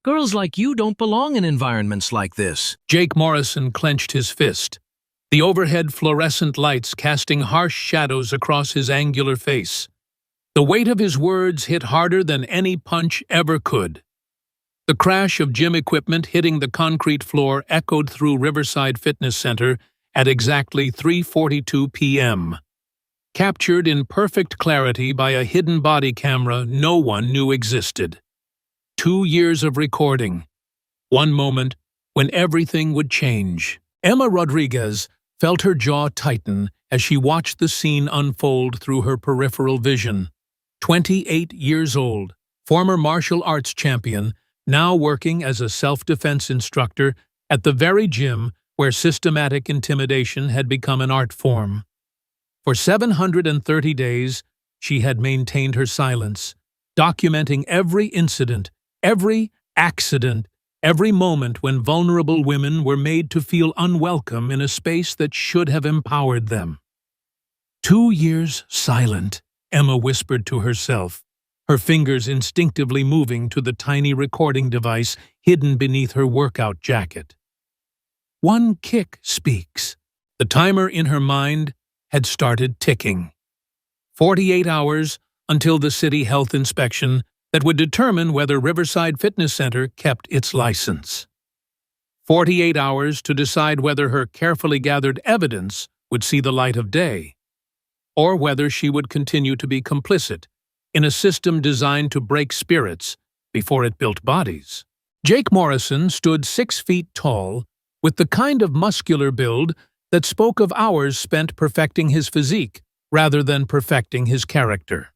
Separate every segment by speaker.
Speaker 1: Girls like you don't belong in environments like this.
Speaker 2: Jake Morrison clenched his fist, the overhead fluorescent lights casting harsh shadows across his angular face. The weight of his words hit harder than any punch ever could. The crash of gym equipment hitting the concrete floor echoed through Riverside Fitness Center at exactly 3:42 p.m. Captured in perfect clarity by a hidden body camera no one knew existed. 2 years of recording. One moment when everything would change. Emma Rodriguez felt her jaw tighten as she watched the scene unfold through her peripheral vision. 28 years old, former martial arts champion, now working as a self-defense instructor at the very gym where systematic intimidation had become an art form. For 730 days, she had maintained her silence, documenting every incident, every accident, every moment when vulnerable women were made to feel unwelcome in a space that should have empowered them. 2 years silent, Emma whispered to herself, her fingers instinctively moving to the tiny recording device hidden beneath her workout jacket. One kick speaks. The timer in her mind had started ticking. 48 hours until the city health inspection that would determine whether Riverside Fitness Center kept its license. 48 hours to decide whether her carefully gathered evidence would see the light of day, or whether she would continue to be complicit in a system designed to break spirits before it built bodies. Jake Morrison stood 6 feet tall, with the kind of muscular build that spoke of hours spent perfecting his physique rather than perfecting his character.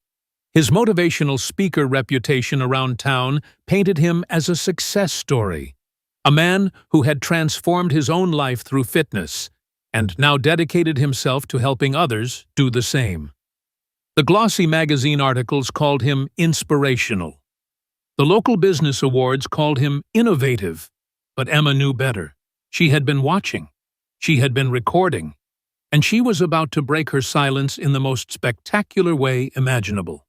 Speaker 2: His motivational speaker reputation around town painted him as a success story, a man who had transformed his own life through fitness and now dedicated himself to helping others do the same. The glossy magazine articles called him inspirational. The local business awards called him innovative, but Emma knew better. She had been watching. She had been recording, and she was about to break her silence in the most spectacular way imaginable.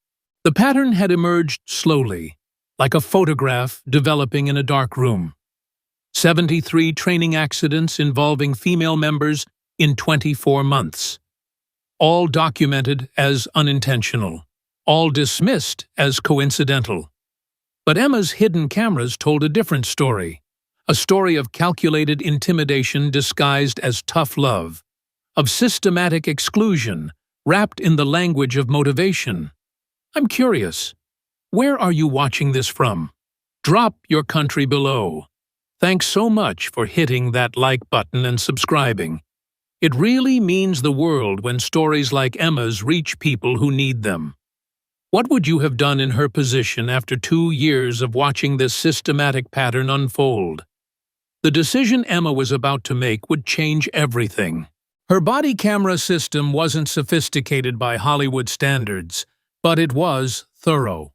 Speaker 2: The pattern had emerged slowly, like a photograph developing in a dark room. 73 training accidents involving female members in 24 months. All documented as unintentional, all dismissed as coincidental. But Emma's hidden cameras told a different story. A story of calculated intimidation disguised as tough love, of systematic exclusion wrapped in the language of motivation. I'm curious, where are you watching this from? Drop your country below. Thanks so much for hitting that like button and subscribing. It really means the world when stories like Emma's reach people who need them. What would you have done in her position after 2 years of watching this systematic pattern unfold? The decision Emma was about to make would change everything. Her body camera system wasn't sophisticated by Hollywood standards, but it was thorough.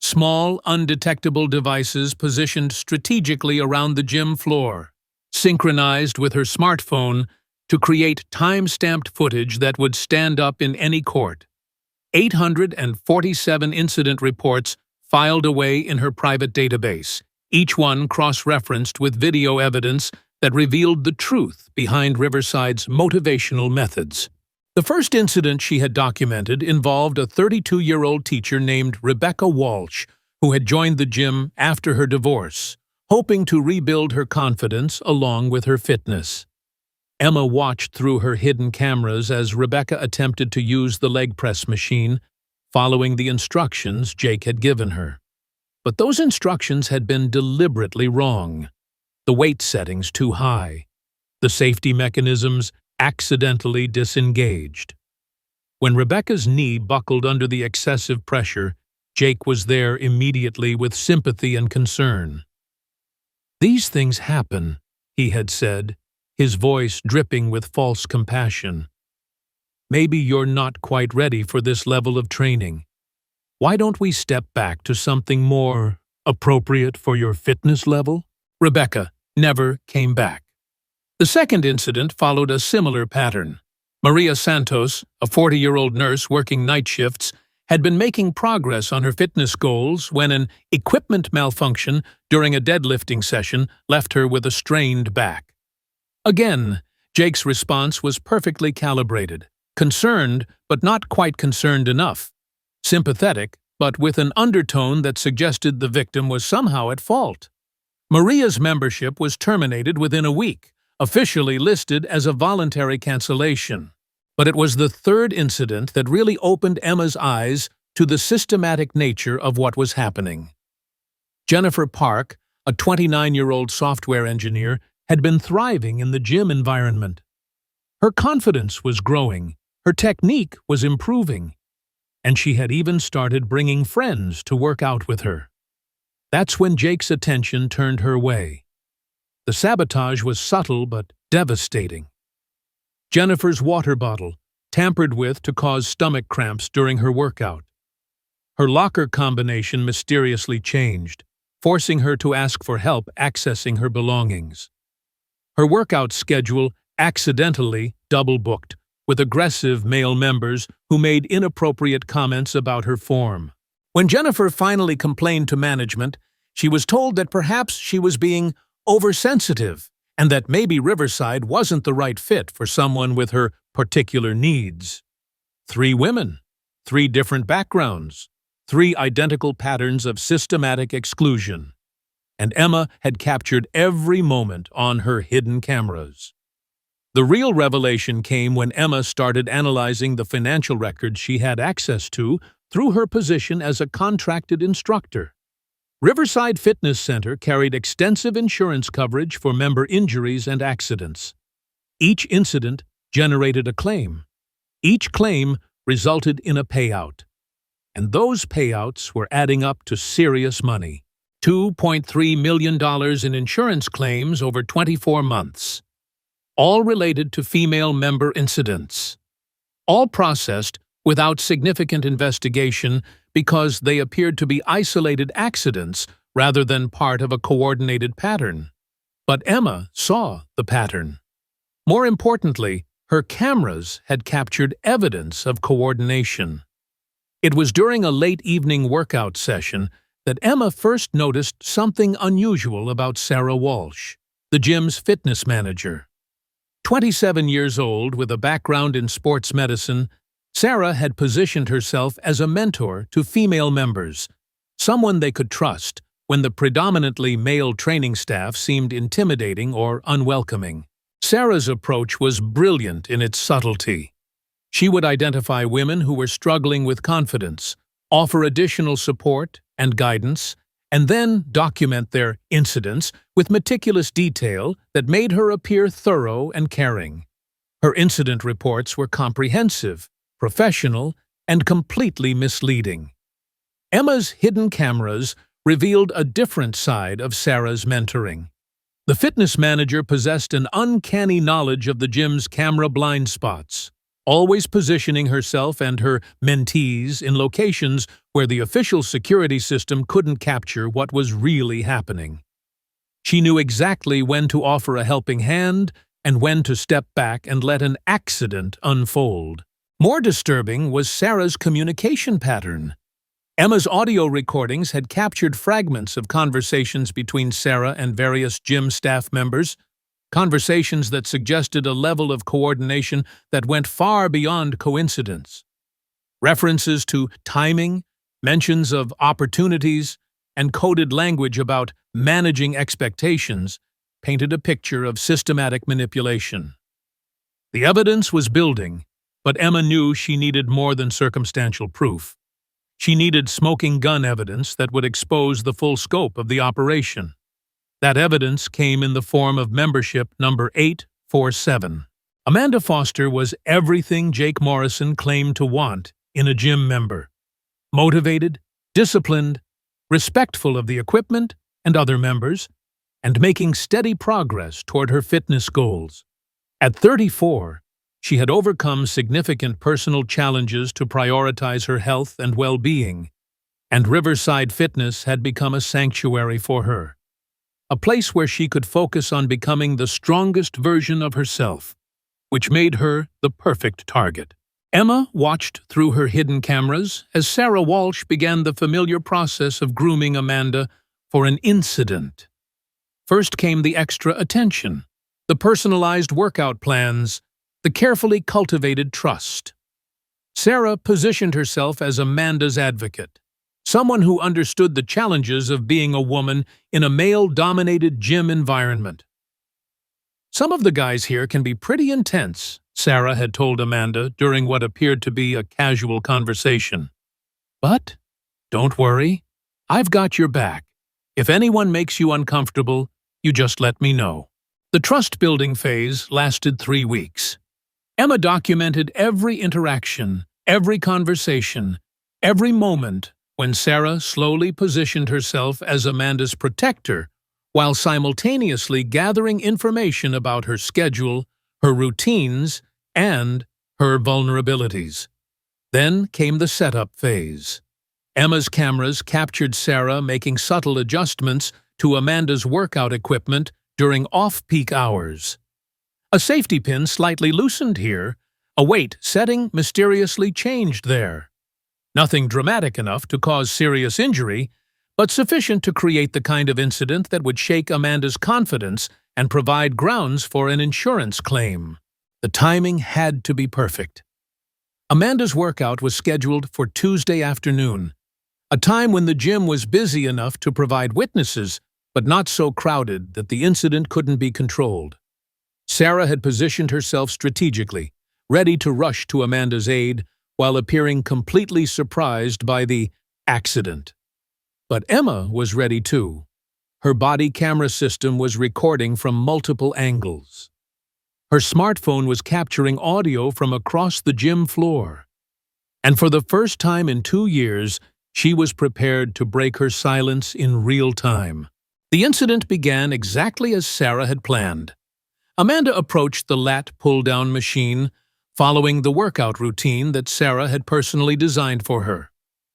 Speaker 2: Small, undetectable devices positioned strategically around the gym floor, synchronized with her smartphone to create time-stamped footage that would stand up in any court. 847 incident reports filed away in her private database, each one cross-referenced with video evidence that revealed the truth behind Riverside's motivational methods. The first incident she had documented involved a 32-year-old teacher named Rebecca Walsh, who had joined the gym after her divorce, hoping to rebuild her confidence along with her fitness. Emma watched through her hidden cameras as Rebecca attempted to use the leg press machine, following the instructions Jake had given her. But those instructions had been deliberately wrong. The weight settings too high. The safety mechanisms accidentally disengaged. When Rebecca's knee buckled under the excessive pressure, Jake was there immediately with sympathy and concern. "These things happen," he had said, his voice dripping with false compassion. "Maybe you're not quite ready for this level of training. Why don't we step back to something more appropriate for your fitness level?" Rebecca never came back. The second incident followed a similar pattern. Maria Santos, a 40-year-old nurse working night shifts, had been making progress on her fitness goals when an equipment malfunction during a deadlifting session left her with a strained back. Again, Jake's response was perfectly calibrated, concerned but not quite concerned enough, sympathetic but with an undertone that suggested the victim was somehow at fault. Maria's membership was terminated within a week, officially listed as a voluntary cancellation. But it was the third incident that really opened Emma's eyes to the systematic nature of what was happening. Jennifer Park, a 29-year-old software engineer, had been thriving in the gym environment. Her confidence was growing, her technique was improving, and she had even started bringing friends to work out with her. That's when Jake's attention turned her way. The sabotage was subtle but devastating. Jennifer's water bottle, tampered with to cause stomach cramps during her workout. Her locker combination mysteriously changed, forcing her to ask for help accessing her belongings. Her workout schedule accidentally double-booked with aggressive male members who made inappropriate comments about her form. When Jennifer finally complained to management, she was told that perhaps she was being oversensitive and that maybe Riverside wasn't the right fit for someone with her particular needs. 3 women, 3 different backgrounds, 3 identical patterns of systematic exclusion. And Emma had captured every moment on her hidden cameras. The real revelation came when Emma started analyzing the financial records she had access to through her position as a contracted instructor. Riverside Fitness Center carried extensive insurance coverage for member injuries and accidents. Each incident generated a claim. Each claim resulted in a payout. And those payouts were adding up to serious money. $2.3 million in insurance claims over 24 months. All related to female member incidents. All processed without significant investigation because they appeared to be isolated accidents rather than part of a coordinated pattern. But Emma saw the pattern. More importantly, her cameras had captured evidence of coordination. It was during a late evening workout session that Emma first noticed something unusual about Sarah Walsh, the gym's fitness manager. 27 years old with a background in sports medicine, Sarah had positioned herself as a mentor to female members, someone they could trust when the predominantly male training staff seemed intimidating or unwelcoming. Sarah's approach was brilliant in its subtlety. She would identify women who were struggling with confidence, offer additional support and guidance, and then document their incidents with meticulous detail that made her appear thorough and caring. Her incident reports were comprehensive, professional, and completely misleading. Emma's hidden cameras revealed a different side of Sarah's mentoring. The fitness manager possessed an uncanny knowledge of the gym's camera blind spots, always positioning herself and her mentees in locations where the official security system couldn't capture what was really happening. She knew exactly when to offer a helping hand and when to step back and let an accident unfold. More disturbing was Sarah's communication pattern. Emma's audio recordings had captured fragments of conversations between Sarah and various gym staff members, conversations that suggested a level of coordination that went far beyond coincidence. References to timing, mentions of opportunities, and coded language about managing expectations painted a picture of systematic manipulation. The evidence was building, but Emma knew she needed more than circumstantial proof. She needed smoking gun evidence that would expose the full scope of the operation. That evidence came in the form of membership number 847. Amanda Foster was everything Jake Morrison claimed to want in a gym member. Motivated, disciplined, respectful of the equipment and other members, and making steady progress toward her fitness goals. At 34, she had overcome significant personal challenges to prioritize her health and well-being, and Riverside Fitness had become a sanctuary for her. A place where she could focus on becoming the strongest version of herself, which made her the perfect target. Emma watched through her hidden cameras as Sarah Walsh began the familiar process of grooming Amanda for an incident. First came the extra attention, the personalized workout plans, the carefully cultivated trust. Sarah positioned herself as Amanda's advocate, someone who understood the challenges of being a woman in a male-dominated gym environment. "Some of the guys here can be pretty intense," Sarah had told Amanda during what appeared to be a casual conversation. "But don't worry, I've got your back. If anyone makes you uncomfortable, you just let me know." The trust-building phase lasted 3 weeks. Emma documented every interaction, every conversation, every moment when Sarah slowly positioned herself as Amanda's protector while simultaneously gathering information about her schedule, her routines, and her vulnerabilities. Then came the setup phase. Emma's cameras captured Sarah making subtle adjustments to Amanda's workout equipment during off-peak hours. A safety pin slightly loosened here, a weight setting mysteriously changed there. Nothing dramatic enough to cause serious injury, but sufficient to create the kind of incident that would shake Amanda's confidence and provide grounds for an insurance claim. The timing had to be perfect. Amanda's workout was scheduled for Tuesday afternoon, a time when the gym was busy enough to provide witnesses, but not so crowded that the incident couldn't be controlled. Sarah had positioned herself strategically, ready to rush to Amanda's aid while appearing completely surprised by the accident. But Emma was ready too. Her body camera system was recording from multiple angles. Her smartphone was capturing audio from across the gym floor. And for the first time in 2 years, she was prepared to break her silence in real time. The incident began exactly as Sarah had planned. Amanda approached the lat pull-down machine, following the workout routine that Sarah had personally designed for her.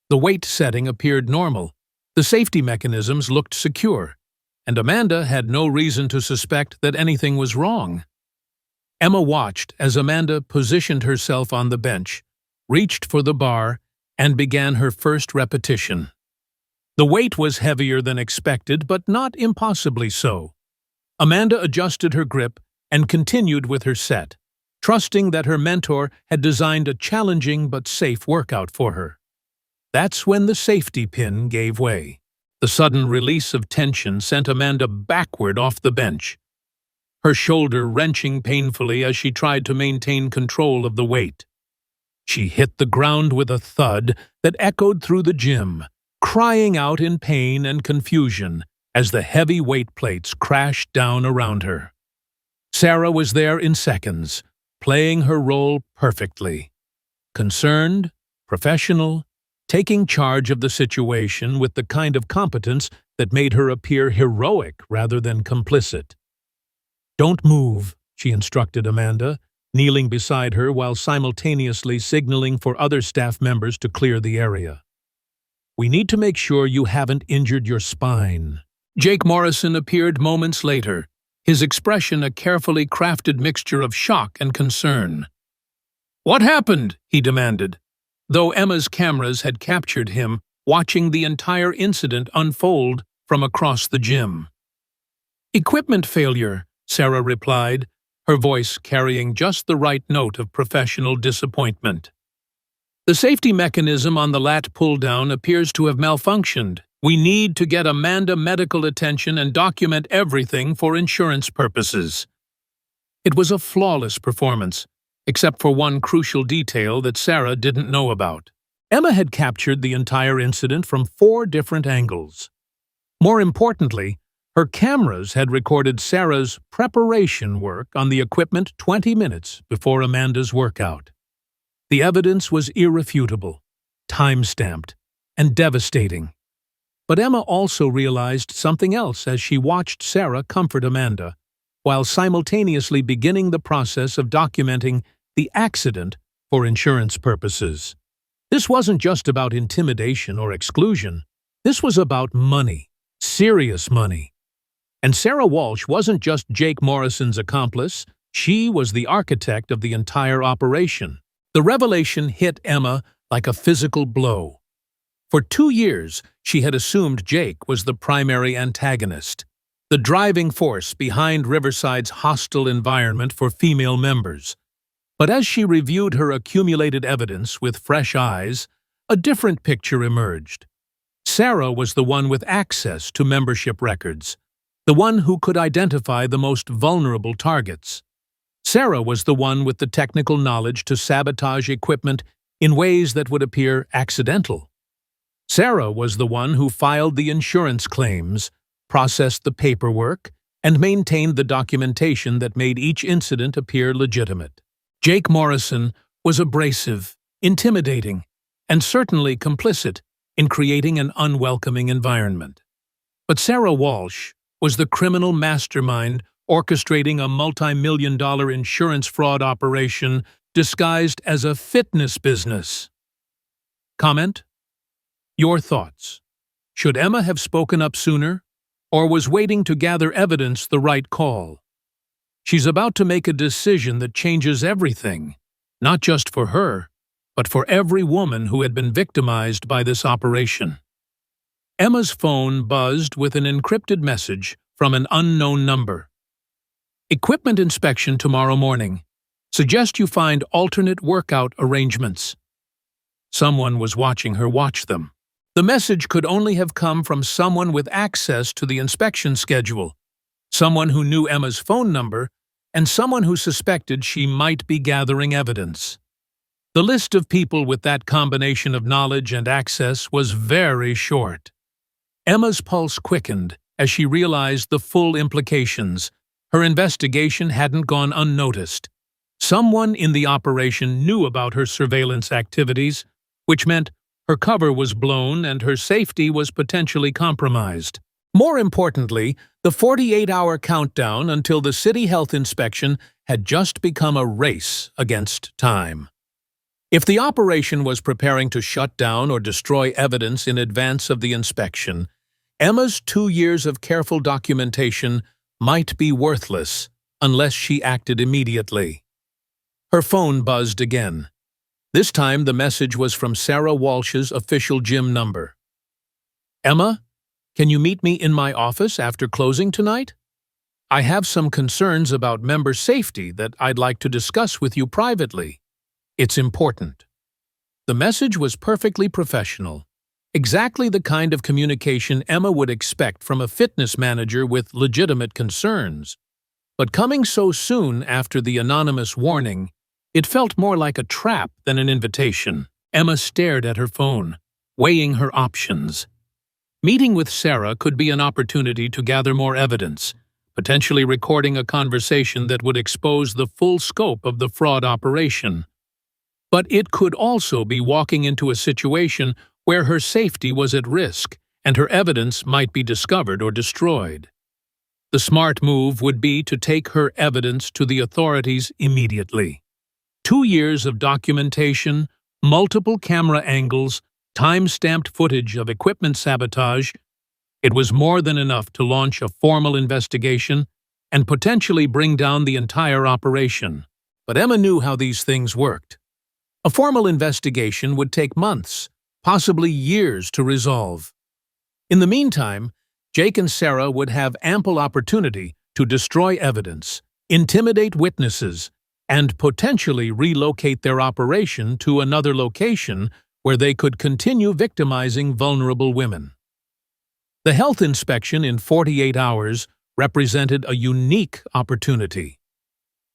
Speaker 2: The weight setting appeared normal, the safety mechanisms looked secure, and Amanda had no reason to suspect that anything was wrong. Emma watched as Amanda positioned herself on the bench, reached for the bar, and began her first repetition. The weight was heavier than expected, but not impossibly so. Amanda adjusted her grip and continued with her set, trusting that her mentor had designed a challenging but safe workout for her. That's when the safety pin gave way. The sudden release of tension sent Amanda backward off the bench, her shoulder wrenching painfully as she tried to maintain control of the weight. She hit the ground with a thud that echoed through the gym, crying out in pain and confusion as the heavy weight plates crashed down around her. Sarah was there in seconds, playing her role perfectly. Concerned, professional, taking charge of the situation with the kind of competence that made her appear heroic rather than complicit. "Don't move," she instructed Amanda, kneeling beside her while simultaneously signaling for other staff members to clear the area. "We need to make sure you haven't injured your spine." Jake Morrison appeared moments later, his expression a carefully crafted mixture of shock and concern. "What happened?" he demanded, though Emma's cameras had captured him watching the entire incident unfold from across the gym. "Equipment failure," Sarah replied, her voice carrying just the right note of professional disappointment. "The safety mechanism on the lat pull-down appears to have malfunctioned. We need to get Amanda medical attention and document everything for insurance purposes." It was a flawless performance, except for one crucial detail that Sarah didn't know about. Emma had captured the entire incident from 4 different angles. More importantly, her cameras had recorded Sarah's preparation work on the equipment 20 minutes before Amanda's workout. The evidence was irrefutable, time-stamped, and devastating. But Emma also realized something else as she watched Sarah comfort Amanda, while simultaneously beginning the process of documenting the accident for insurance purposes. This wasn't just about intimidation or exclusion. This was about money, serious money. And Sarah Walsh wasn't just Jake Morrison's accomplice, she was the architect of the entire operation. The revelation hit Emma like a physical blow. For 2 years, she had assumed Jake was the primary antagonist, the driving force behind Riverside's hostile environment for female members. But as she reviewed her accumulated evidence with fresh eyes, a different picture emerged. Sarah was the one with access to membership records, the one who could identify the most vulnerable targets. Sarah was the one with the technical knowledge to sabotage equipment in ways that would appear accidental. Sarah was the one who filed the insurance claims, processed the paperwork, and maintained the documentation that made each incident appear legitimate. Jake Morrison was abrasive, intimidating, and certainly complicit in creating an unwelcoming environment. But Sarah Walsh was the criminal mastermind orchestrating a multi-million-dollar insurance fraud operation disguised as a fitness business. Comment? Your thoughts. Should Emma have spoken up sooner, or was waiting to gather evidence the right call? She's about to make a decision that changes everything, not just for her, but for every woman who had been victimized by this operation. Emma's phone buzzed with an encrypted message from an unknown number. Equipment inspection tomorrow morning. Suggest you find alternate workout arrangements. Someone was watching her watch them. The message could only have come from someone with access to the inspection schedule, someone who knew Emma's phone number, and someone who suspected she might be gathering evidence. The list of people with that combination of knowledge and access was very short. Emma's pulse quickened as she realized the full implications. Her investigation hadn't gone unnoticed. Someone in the operation knew about her surveillance activities, which meant her cover was blown and her safety was potentially compromised. More importantly, the 48-hour countdown until the city health inspection had just become a race against time. If the operation was preparing to shut down or destroy evidence in advance of the inspection, Emma's 2 years of careful documentation might be worthless unless she acted immediately. Her phone buzzed again. This time the message was from Sarah Walsh's official gym number. Emma, can you meet me in my office after closing tonight? I have some concerns about member safety that I'd like to discuss with you privately. It's important. The message was perfectly professional, exactly the kind of communication Emma would expect from a fitness manager with legitimate concerns. But coming so soon after the anonymous warning, it felt more like a trap than an invitation. Emma stared at her phone, weighing her options. Meeting with Sarah could be an opportunity to gather more evidence, potentially recording a conversation that would expose the full scope of the fraud operation. But it could also be walking into a situation where her safety was at risk and her evidence might be discovered or destroyed. The smart move would be to take her evidence to the authorities immediately. 2 years of documentation, multiple camera angles, time-stamped footage of equipment sabotage. It was more than enough to launch a formal investigation and potentially bring down the entire operation. But Emma knew how these things worked. A formal investigation would take months, possibly years to resolve. In the meantime, Jake and Sarah would have ample opportunity to destroy evidence, intimidate witnesses, and potentially relocate their operation to another location where they could continue victimizing vulnerable women. The health inspection in 48 hours represented a unique opportunity.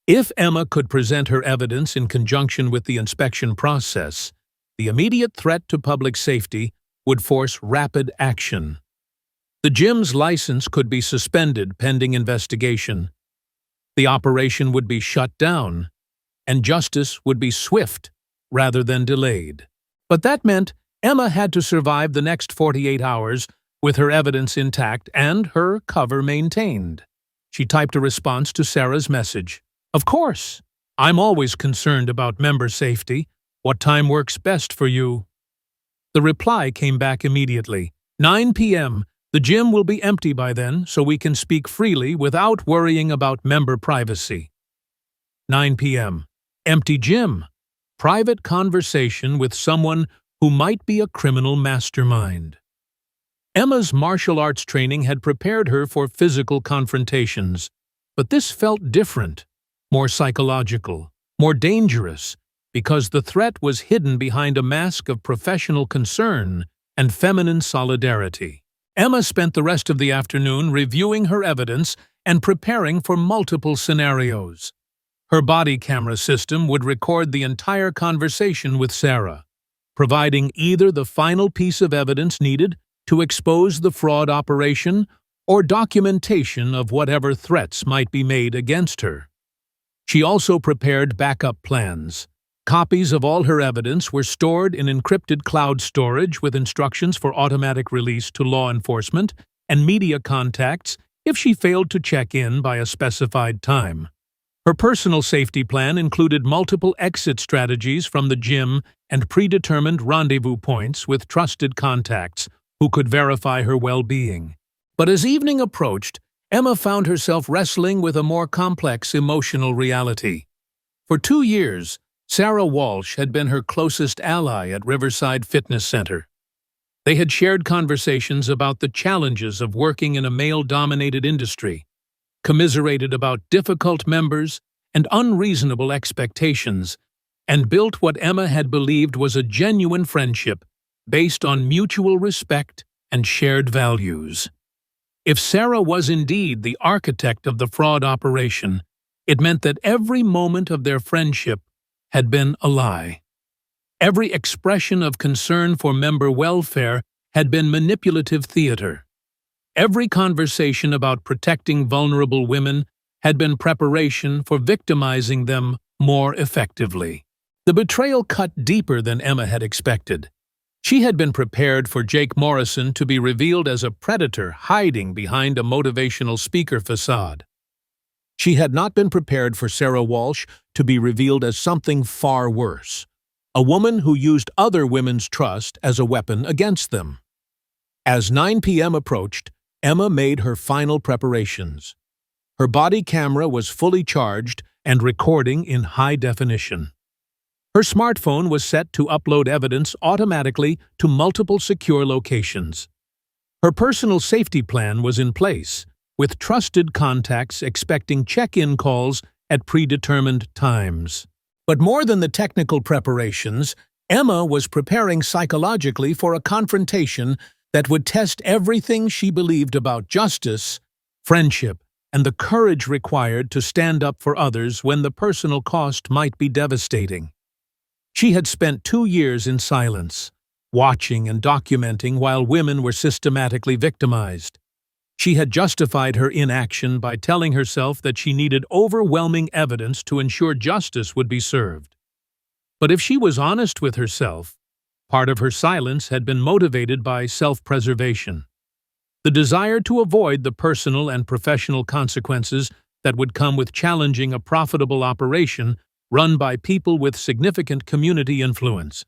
Speaker 2: If Emma could present her evidence in conjunction with the inspection process, the immediate threat to public safety would force rapid action. The gym's license could be suspended pending investigation. The operation would be shut down, and justice would be swift rather than delayed. But that meant Emma had to survive the next 48 hours with her evidence intact and her cover maintained. She typed a response to Sarah's message. Of course, I'm always concerned about member safety. What time works best for you? The reply came back immediately. 9 p.m. The gym will be empty by then, so we can speak freely without worrying about member privacy. 9 p.m. Empty gym. private conversation with someone who might be a criminal mastermind. Emma's martial arts training had prepared her for physical confrontations, but this felt different, more psychological, more dangerous, because the threat was hidden behind a mask of professional concern and feminine solidarity. Emma spent the rest of the afternoon reviewing her evidence and preparing for multiple scenarios. Her body camera system would record the entire conversation with Sarah, providing either the final piece of evidence needed to expose the fraud operation or documentation of whatever threats might be made against her. She also prepared backup plans. Copies of all her evidence were stored in encrypted cloud storage with instructions for automatic release to law enforcement and media contacts if she failed to check in by a specified time. Her personal safety plan included multiple exit strategies from the gym and predetermined rendezvous points with trusted contacts who could verify her well-being. But as evening approached, Emma found herself wrestling with a more complex emotional reality. For 2 years, Sarah Walsh had been her closest ally at Riverside Fitness Center. They had shared conversations about the challenges of working in a male-dominated industry, commiserated about difficult members and unreasonable expectations, and built what Emma had believed was a genuine friendship based on mutual respect and shared values. If Sarah was indeed the architect of the fraud operation, it meant that every moment of their friendship had been a lie. Every expression of concern for member welfare had been manipulative theater. Every conversation about protecting vulnerable women had been preparation for victimizing them more effectively. The betrayal cut deeper than Emma had expected. She had been prepared for Jake Morrison to be revealed as a predator hiding behind a motivational speaker facade. She had not been prepared for Sarah Walsh to be revealed as something far worse, a woman who used other women's trust as a weapon against them. As 9 p.m. approached, Emma made her final preparations. Her body camera was fully charged and recording in high definition. Her smartphone was set to upload evidence automatically to multiple secure locations. Her personal safety plan was in place, with trusted contacts expecting check-in calls at predetermined times. But more than the technical preparations, Emma was preparing psychologically for a confrontation that would test everything she believed about justice, friendship, and the courage required to stand up for others when the personal cost might be devastating. She had spent 2 years in silence, watching and documenting while women were systematically victimized. She had justified her inaction by telling herself that she needed overwhelming evidence to ensure justice would be served. But if she was honest with herself, part of her silence had been motivated by self-preservation. The desire to avoid the personal and professional consequences that would come with challenging a profitable operation run by people with significant community influence.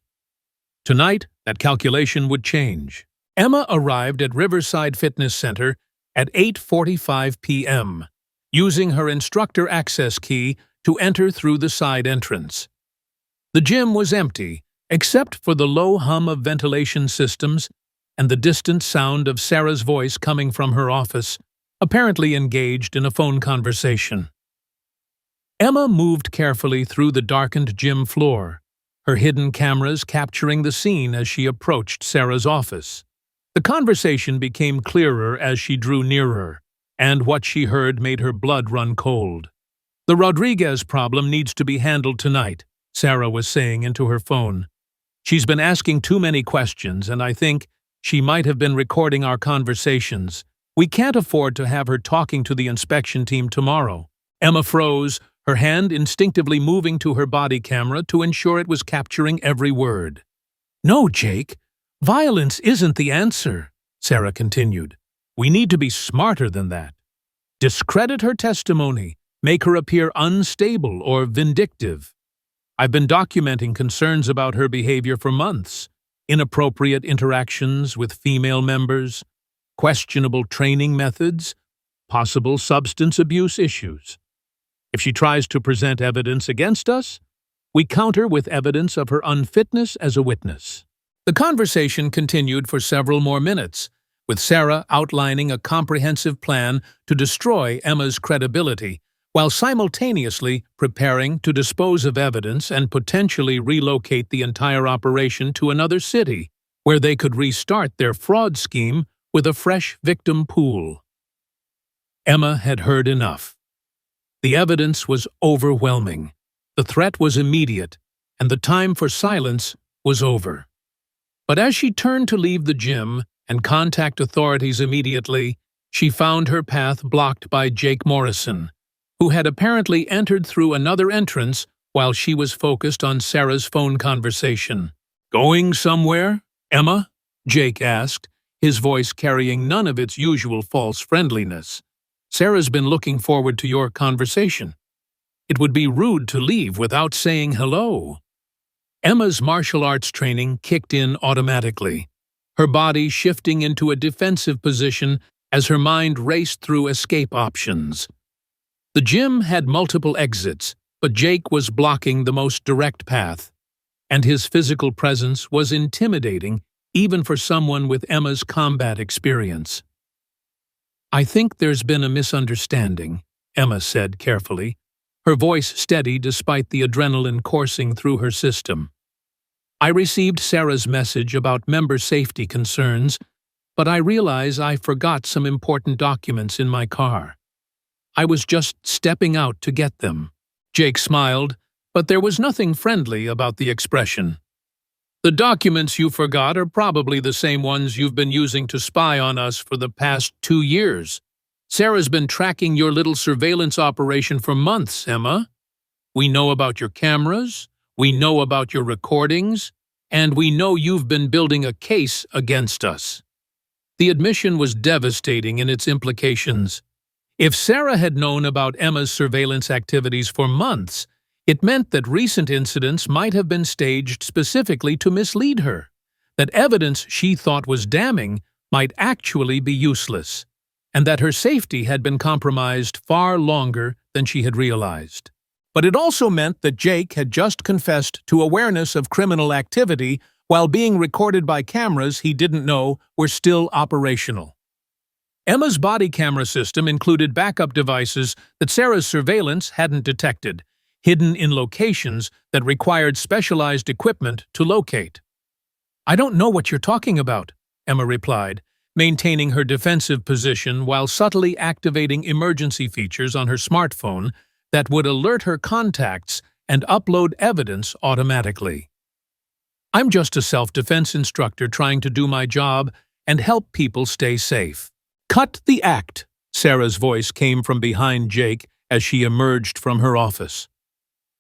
Speaker 2: Tonight, that calculation would change. Emma arrived at Riverside Fitness Center at 8:45 p.m., using her instructor access key to enter through the side entrance. The gym was empty, except for the low hum of ventilation systems and the distant sound of Sarah's voice coming from her office, apparently engaged in a phone conversation. Emma moved carefully through the darkened gym floor, her hidden cameras capturing the scene as she approached Sarah's office. The conversation became clearer as she drew nearer, and what she heard made her blood run cold. "The Rodriguez problem needs to be handled tonight," Sarah was saying into her phone. "She's been asking too many questions, and I think she might have been recording our conversations. We can't afford to have her talking to the inspection team tomorrow." Emma froze, her hand instinctively moving to her body camera to ensure it was capturing every word. "No, Jake, violence isn't the answer," Sarah continued. "We need to be smarter than that. Discredit her testimony, make her appear unstable or vindictive. I've been documenting concerns about her behavior for months. Inappropriate interactions with female members, questionable training methods, possible substance abuse issues. If she tries to present evidence against us, We counter with evidence of her unfitness as a witness." The conversation continued for several more minutes, with Sarah outlining a comprehensive plan to destroy Emma's credibility, while simultaneously preparing to dispose of evidence and potentially relocate the entire operation to another city, where they could restart their fraud scheme with a fresh victim pool. Emma had heard enough. The evidence was overwhelming. The threat was immediate, and the time for silence was over. But as she turned to leave the gym and contact authorities immediately, she found her path blocked by Jake Morrison, who had apparently entered through another entrance while she was focused on Sarah's phone conversation. "Going somewhere, Emma?" Jake asked, his voice carrying none of its usual false friendliness. "Sarah's been looking forward to your conversation. It would be rude to leave without saying hello." Emma's martial arts training kicked in automatically, her body shifting into a defensive position as her mind raced through escape options. The gym had multiple exits, but Jake was blocking the most direct path, and his physical presence was intimidating even for someone with Emma's combat experience. "I think there's been a misunderstanding," Emma said carefully, her voice steady despite the adrenaline coursing through her system. "I received Sarah's message about member safety concerns, but I realize I forgot some important documents in my car. I was just stepping out to get them." Jake smiled, but there was nothing friendly about the expression. "The documents you forgot are probably the same ones you've been using to spy on us for the past 2 years. Sarah's been tracking your little surveillance operation for months, Emma. We know about your cameras, we know about your recordings, and we know you've been building a case against us." The admission was devastating in its implications. If Sarah had known about Emma's surveillance activities for months, it meant that recent incidents might have been staged specifically to mislead her, that evidence she thought was damning might actually be useless, and that her safety had been compromised far longer than she had realized. But it also meant that Jake had just confessed to awareness of criminal activity while being recorded by cameras he didn't know were still operational. Emma's body camera system included backup devices that Sarah's surveillance hadn't detected, hidden in locations that required specialized equipment to locate. "I don't know what you're talking about," Emma replied, maintaining her defensive position while subtly activating emergency features on her smartphone that would alert her contacts and upload evidence automatically. "I'm just a self-defense instructor trying to do my job and help people stay safe." "Cut the act," Sarah's voice came from behind Jake as she emerged from her office.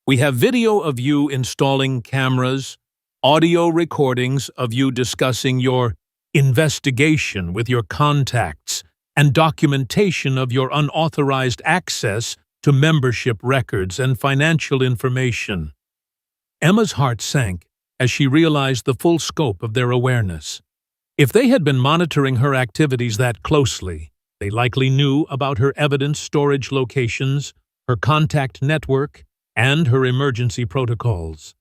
Speaker 2: "We have video of you installing cameras, audio recordings of you discussing your investigation with your contacts, and documentation of your unauthorized access to membership records and financial information." Emma's heart sank as she realized the full scope of their awareness. If they had been monitoring her activities that closely, they likely knew about her evidence storage locations, her contact network, and her emergency protocols.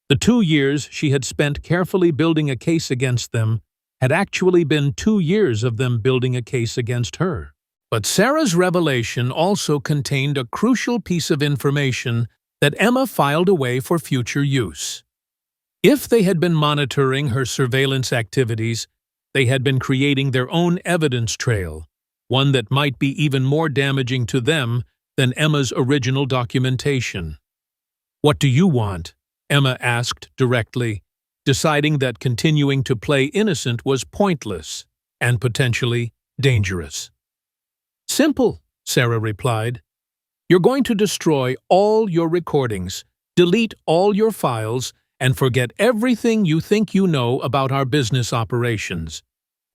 Speaker 2: The 2 years she had spent carefully building a case against them had actually been 2 years of them building a case against her. But Sarah's revelation also contained a crucial piece of information that Emma filed away for future use. If they had been monitoring her surveillance activities, they had been creating their own evidence trail, one that might be even more damaging to them than Emma's original documentation. "What do you want?" Emma asked directly, deciding that continuing to play innocent was pointless and potentially dangerous. "Simple," Sarah replied. "You're going to destroy all your recordings, delete all your files, and forget everything you think you know about our business operations.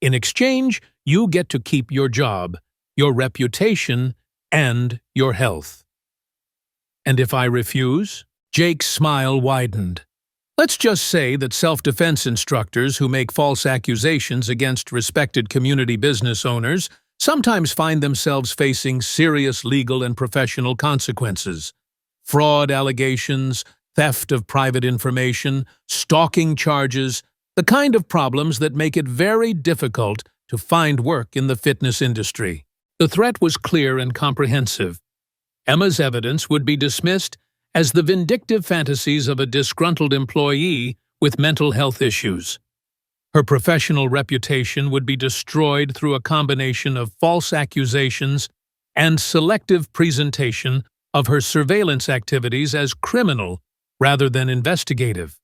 Speaker 2: In exchange, you get to keep your job, your reputation, and your health." "And if I refuse?" Jake's smile widened. "Let's just say that self-defense instructors who make false accusations against respected community business owners sometimes find themselves facing serious legal and professional consequences. Fraud allegations, theft of private information, stalking charges, the kind of problems that make it very difficult to find work in the fitness industry. The threat was clear and comprehensive. Emma's evidence would be dismissed as the vindictive fantasies of a disgruntled employee with mental health issues. Her professional reputation would be destroyed through a combination of false accusations and selective presentation of her surveillance activities as criminal rather than investigative.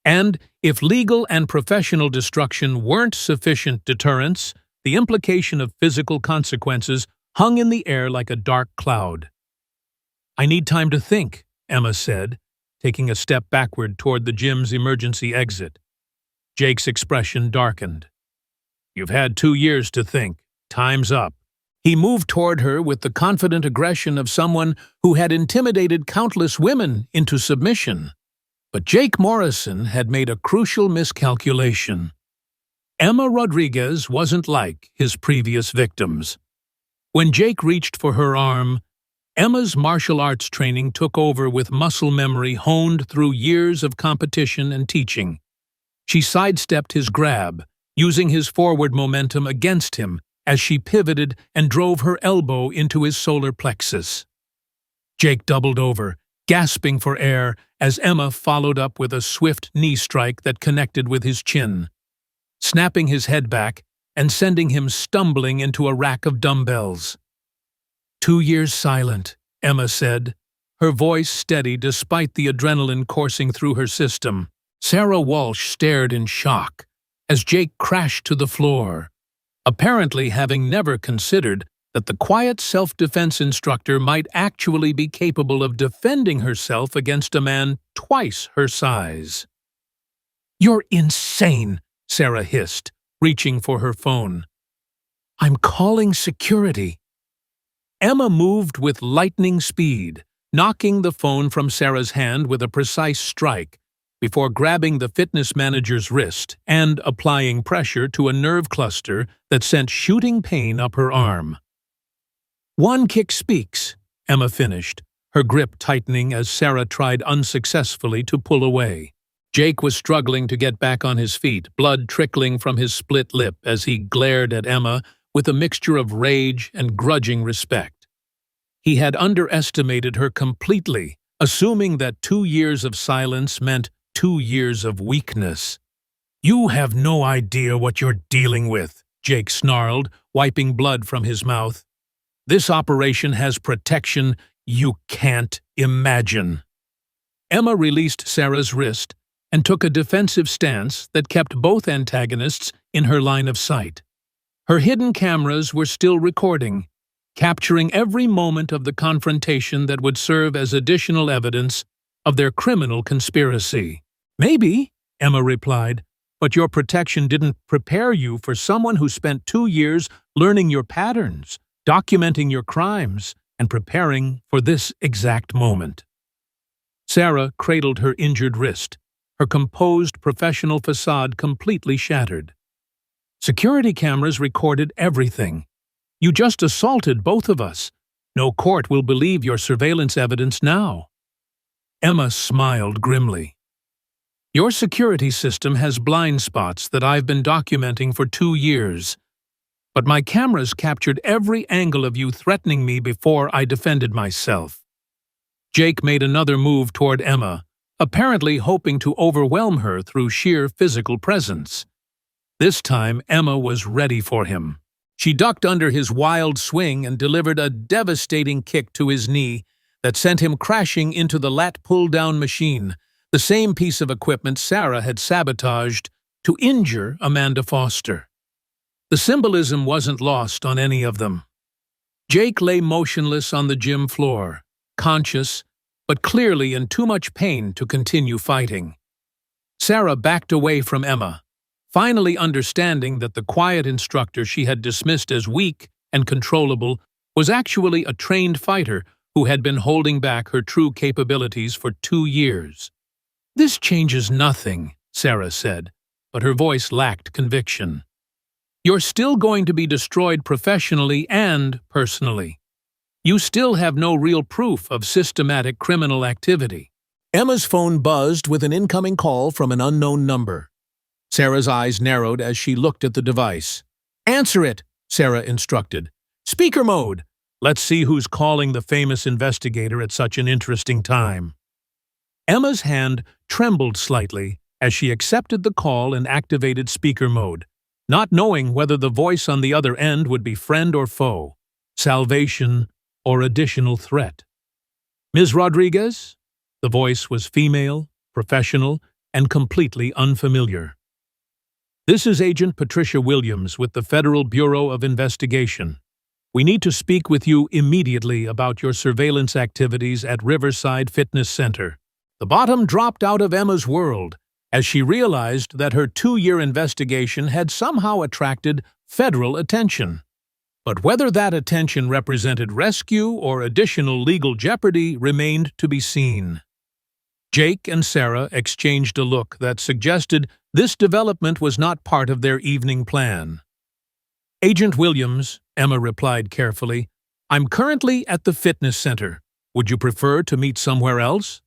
Speaker 2: And if legal and professional destruction weren't sufficient deterrents, the implication of physical consequences hung in the air like a dark cloud. "I need time to think," Emma said, taking a step backward toward the gym's emergency exit. Jake's expression darkened. "You've had 2 years to think. Time's up." He moved toward her with the confident aggression of someone who had intimidated countless women into submission. But Jake Morrison had made a crucial miscalculation. Emma Rodriguez wasn't like his previous victims. When Jake reached for her arm, Emma's martial arts training took over with muscle memory honed through years of competition and teaching. She sidestepped his grab, using his forward momentum against him as she pivoted and drove her elbow into his solar plexus. Jake doubled over, gasping for air as Emma followed up with a swift knee strike that connected with his chin, snapping his head back and sending him stumbling into a rack of dumbbells. 2 years silent, Emma said, her voice steady despite the adrenaline coursing through her system. Sarah Walsh stared in shock as Jake crashed to the floor, apparently having never considered that the quiet self-defense instructor might actually be capable of defending herself against a man twice her size. "You're insane," Sarah hissed, reaching for her phone. "I'm calling security." Emma moved with lightning speed, knocking the phone from Sarah's hand with a precise strike, before grabbing the fitness manager's wrist and applying pressure to a nerve cluster that sent shooting pain up her arm. "One kick speaks," Emma finished, her grip tightening as Sarah tried unsuccessfully to pull away. Jake was struggling to get back on his feet, blood trickling from his split lip as he glared at Emma with a mixture of rage and grudging respect. He had underestimated her completely, assuming that 2 years of silence meant 2 years of weakness. "You have no idea what you're dealing with," Jake snarled, wiping blood from his mouth. "This operation has protection you can't imagine." Emma released Sarah's wrist and took a defensive stance that kept both antagonists in her line of sight. Her hidden cameras were still recording, capturing every moment of the confrontation that would serve as additional evidence of their criminal conspiracy. "Maybe," Emma replied, "but your protection didn't prepare you for someone who spent 2 years learning your patterns, documenting your crimes, and preparing for this exact moment." Sarah cradled her injured wrist, her composed professional facade completely shattered. "Security cameras recorded everything. You just assaulted both of us. No court will believe your surveillance evidence now." Emma smiled grimly. "Your security system has blind spots that I've been documenting for 2 years. But my cameras captured every angle of you threatening me before I defended myself." Jake made another move toward Emma, apparently hoping to overwhelm her through sheer physical presence. This time, Emma was ready for him. She ducked under his wild swing and delivered a devastating kick to his knee that sent him crashing into the lat pull-down machine, the same piece of equipment Sarah had sabotaged to injure Amanda Foster. The symbolism wasn't lost on any of them. Jake lay motionless on the gym floor, conscious, but clearly in too much pain to continue fighting. Sarah backed away from Emma, finally understanding that the quiet instructor she had dismissed as weak and controllable was actually a trained fighter who had been holding back her true capabilities for 2 years. "This changes nothing," Sarah said, but her voice lacked conviction. "You're still going to be destroyed professionally and personally. You still have no real proof of systematic criminal activity." Emma's phone buzzed with an incoming call from an unknown number. Sarah's eyes narrowed as she looked at the device. "Answer it," Sarah instructed. "Speaker mode. Let's see who's calling the famous investigator at such an interesting time." Emma's hand trembled slightly as she accepted the call and activated speaker mode, not knowing whether the voice on the other end would be friend or foe, salvation or additional threat. "Ms. Rodriguez?" The voice was female, professional, and completely unfamiliar. "This is Agent Patricia Williams with the Federal Bureau of Investigation. We need to speak with you immediately about your surveillance activities at Riverside Fitness Center." The bottom dropped out of Emma's world as she realized that her 2-year investigation had somehow attracted federal attention. But whether that attention represented rescue or additional legal jeopardy remained to be seen. Jake and Sarah exchanged a look that suggested this development was not part of their evening plan. "Agent Williams," Emma replied carefully, "I'm currently at the fitness center. Would you prefer to meet somewhere else?"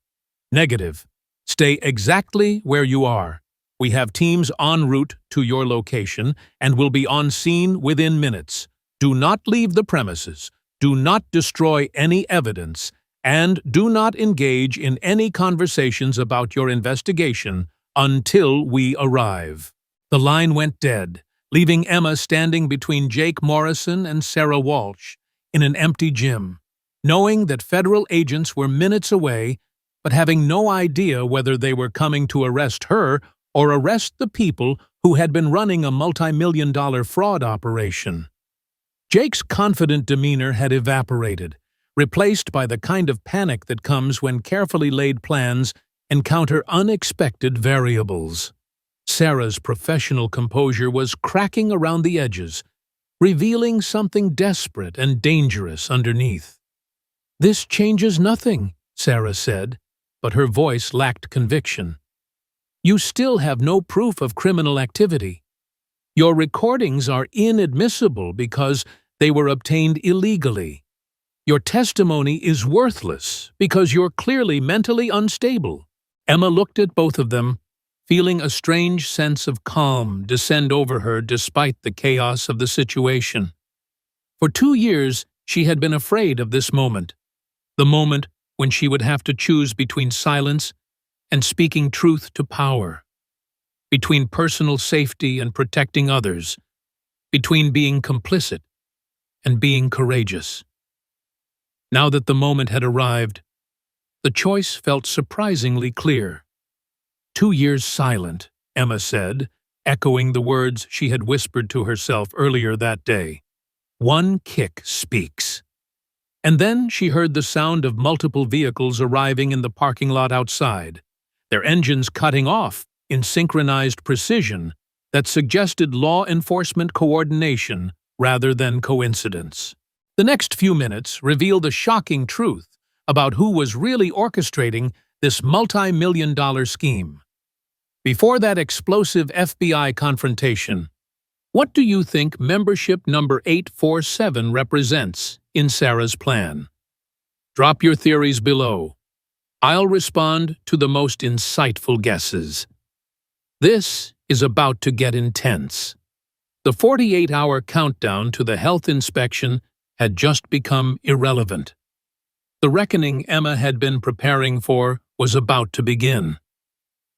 Speaker 2: "Negative. Stay exactly where you are. We have teams en route to your location and will be on scene within minutes. Do not leave the premises. Do not destroy any evidence. And do not engage in any conversations about your investigation until we arrive." The line went dead, leaving Emma standing between Jake Morrison and Sarah Walsh in an empty gym, knowing that federal agents were minutes away, but having no idea whether they were coming to arrest her or arrest the people who had been running a multi-million-dollar fraud operation. Jake's confident demeanor had evaporated, replaced by the kind of panic that comes when carefully laid plans encounter unexpected variables. Sarah's professional composure was cracking around the edges, revealing something desperate and dangerous underneath. "This changes nothing," Sarah said, but her voice lacked conviction. "You still have no proof of criminal activity. Your recordings are inadmissible because they were obtained illegally. Your testimony is worthless because you're clearly mentally unstable." Emma looked at both of them, feeling a strange sense of calm descend over her despite the chaos of the situation. For 2 years, she had been afraid of this moment, the moment when she would have to choose between silence and speaking truth to power, between personal safety and protecting others, between being complicit and being courageous. Now that the moment had arrived, the choice felt surprisingly clear. 2 years silent, Emma said, echoing the words she had whispered to herself earlier that day. One kick speaks. And then she heard the sound of multiple vehicles arriving in the parking lot outside, their engines cutting off in synchronized precision that suggested law enforcement coordination rather than coincidence. The next few minutes revealed a shocking truth about who was really orchestrating this multi-million-dollar scheme. Before that explosive FBI confrontation, what do you think membership number 847 represents in Sarah's plan? Drop your theories below. I'll respond to the most insightful guesses. This is about to get intense. The 48-hour countdown to the health inspection had just become irrelevant. The reckoning Emma had been preparing for was about to begin,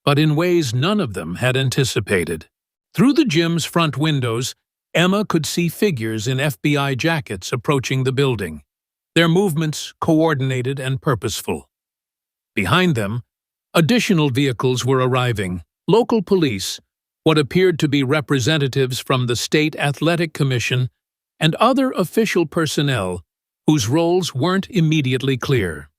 Speaker 2: but in ways none of them had anticipated. Through the gym's front windows, Emma could see figures in FBI jackets approaching the building, their movements coordinated and purposeful. Behind them, additional vehicles were arriving, local police, what appeared to be representatives from the State Athletic Commission, and other official personnel whose roles weren't immediately clear.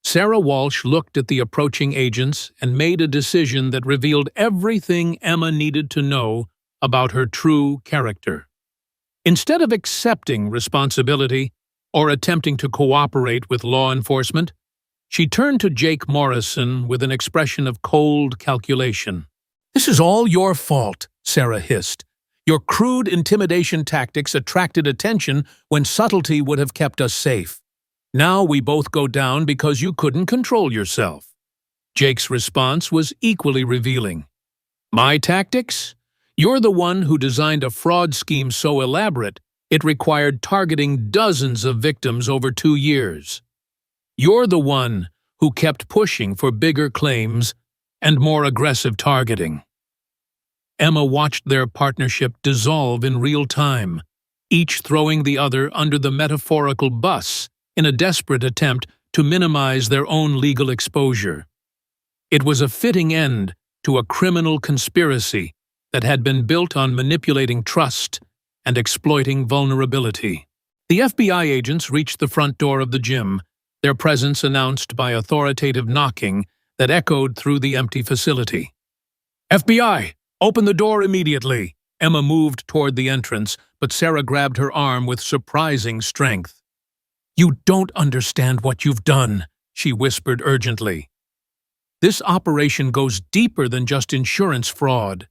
Speaker 2: Sarah Walsh looked at the approaching agents and made a decision that revealed everything Emma needed to know about her true character. Instead of accepting responsibility or attempting to cooperate with law enforcement, she turned to Jake Morrison with an expression of cold calculation. "This is all your fault," Sarah hissed. "Your crude intimidation tactics attracted attention when subtlety would have kept us safe. Now we both go down because you couldn't control yourself." Jake's response was equally revealing. My tactics? You're the one who designed a fraud scheme so elaborate it required targeting dozens of victims over 2 years. You're the one who kept pushing for bigger claims and more aggressive targeting. Emma watched their partnership dissolve in real time, each throwing the other under the metaphorical bus in a desperate attempt to minimize their own legal exposure. It was a fitting end to a criminal conspiracy that had been built on manipulating trust and exploiting vulnerability. The FBI agents reached the front door of the gym, their presence announced by authoritative knocking that echoed through the empty facility. FBI, open the door immediately! Emma moved toward the entrance, but Sarah grabbed her arm with surprising strength. You don't understand what you've done, she whispered urgently. This operation goes deeper than just insurance fraud.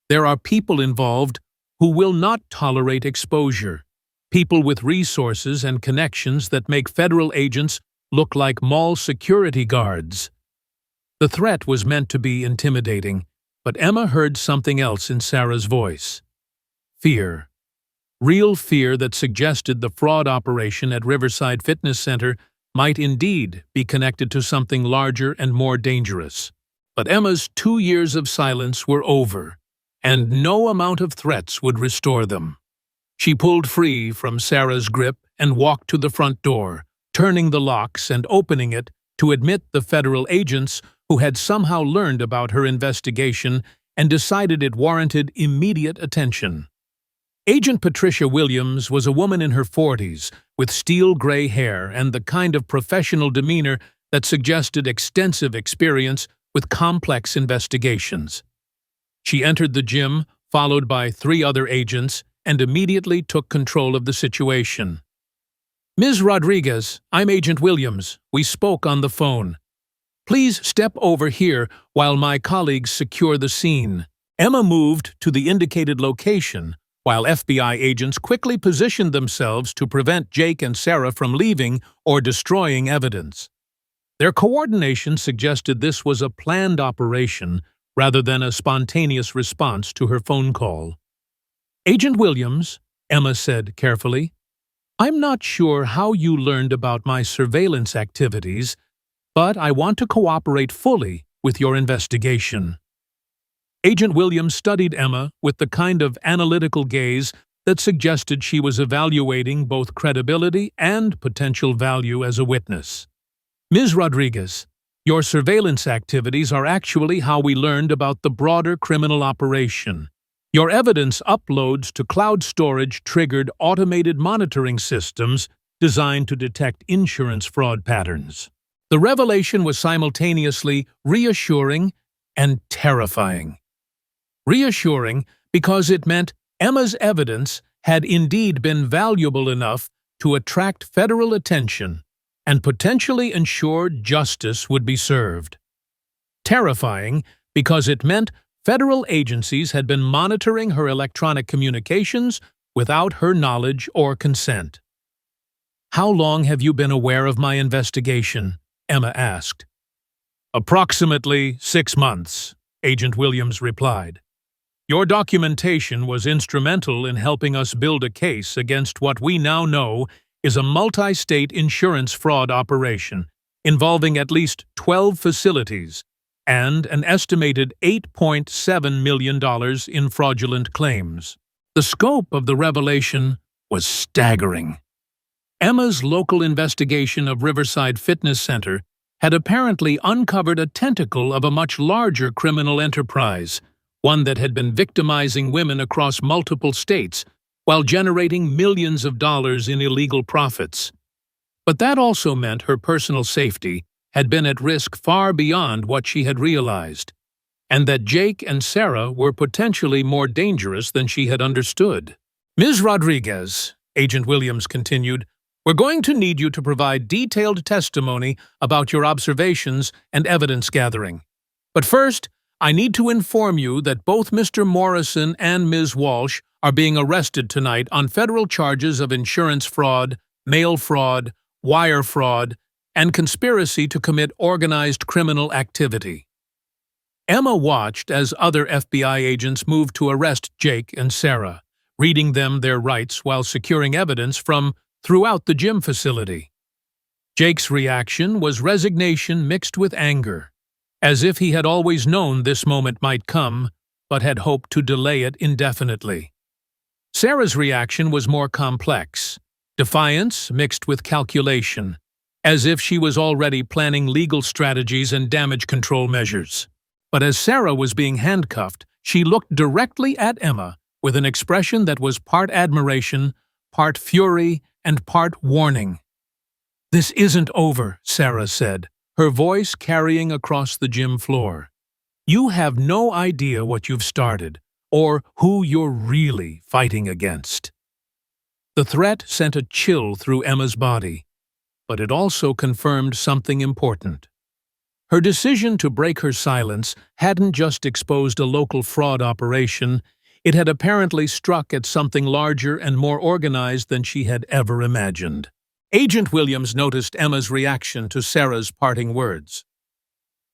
Speaker 2: There are people involved who will not tolerate exposure, people with resources and connections that make federal agents look like mall security guards. The threat was meant to be intimidating, but Emma heard something else in Sarah's voice. Fear. Real fear that suggested the fraud operation at Riverside Fitness Center might indeed be connected to something larger and more dangerous. But Emma's 2 years of silence were over, and no amount of threats would restore them. She pulled free from Sarah's grip and walked to the front door, turning the locks and opening it to admit the federal agents who had somehow learned about her investigation and decided it warranted immediate attention. Agent Patricia Williams was a woman in her 40s with steel-gray hair and the kind of professional demeanor that suggested extensive experience with complex investigations. She entered the gym, followed by 3 other agents, and immediately took control of the situation. Ms. Rodriguez, I'm Agent Williams. We spoke on the phone. Please step over here while my colleagues secure the scene. Emma moved to the indicated location, while FBI agents quickly positioned themselves to prevent Jake and Sarah from leaving or destroying evidence. Their coordination suggested this was a planned operation rather than a spontaneous response to her phone call. Agent Williams, Emma said carefully, I'm not sure how you learned about my surveillance activities, but I want to cooperate fully with your investigation. Agent Williams studied Emma with the kind of analytical gaze that suggested she was evaluating both credibility and potential value as a witness. Ms. Rodriguez, your surveillance activities are actually how we learned about the broader criminal operation. Your evidence uploads to cloud storage triggered automated monitoring systems designed to detect insurance fraud patterns. The revelation was simultaneously reassuring and terrifying. Reassuring because it meant Emma's evidence had indeed been valuable enough to attract federal attention and potentially ensure justice would be served. Terrifying because it meant federal agencies had been monitoring her electronic communications without her knowledge or consent. How long have you been aware of my investigation? Emma asked. Approximately 6 months, Agent Williams replied. Your documentation was instrumental in helping us build a case against what we now know is a multi-state insurance fraud operation involving at least 12 facilities and an estimated $8.7 million in fraudulent claims. The scope of the revelation was staggering. Emma's local investigation of Riverside Fitness Center had apparently uncovered a tentacle of a much larger criminal enterprise, one that had been victimizing women across multiple states while generating millions of dollars in illegal profits. But that also meant her personal safety had been at risk far beyond what she had realized, and that Jake and Sarah were potentially more dangerous than she had understood. Ms. Rodriguez, Agent Williams continued, we're going to need you to provide detailed testimony about your observations and evidence gathering. But first, I need to inform you that both Mr. Morrison and Ms. Walsh are being arrested tonight on federal charges of insurance fraud, mail fraud, wire fraud, and conspiracy to commit organized criminal activity. Emma watched as other FBI agents moved to arrest Jake and Sarah, reading them their rights while securing evidence from throughout the gym facility. Jake's reaction was resignation mixed with anger, as if he had always known this moment might come, but had hoped to delay it indefinitely. Sarah's reaction was more complex, defiance mixed with calculation, as if she was already planning legal strategies and damage control measures. But as Sarah was being handcuffed, she looked directly at Emma with an expression that was part admiration, part fury, and part warning. "This isn't over," Sarah said, her voice carrying across the gym floor. "You have no idea what you've started, or who you're really fighting against." The threat sent a chill through Emma's body, but it also confirmed something important. Her decision to break her silence hadn't just exposed a local fraud operation, it had apparently struck at something larger and more organized than she had ever imagined. Agent Williams noticed Emma's reaction to Sarah's parting words.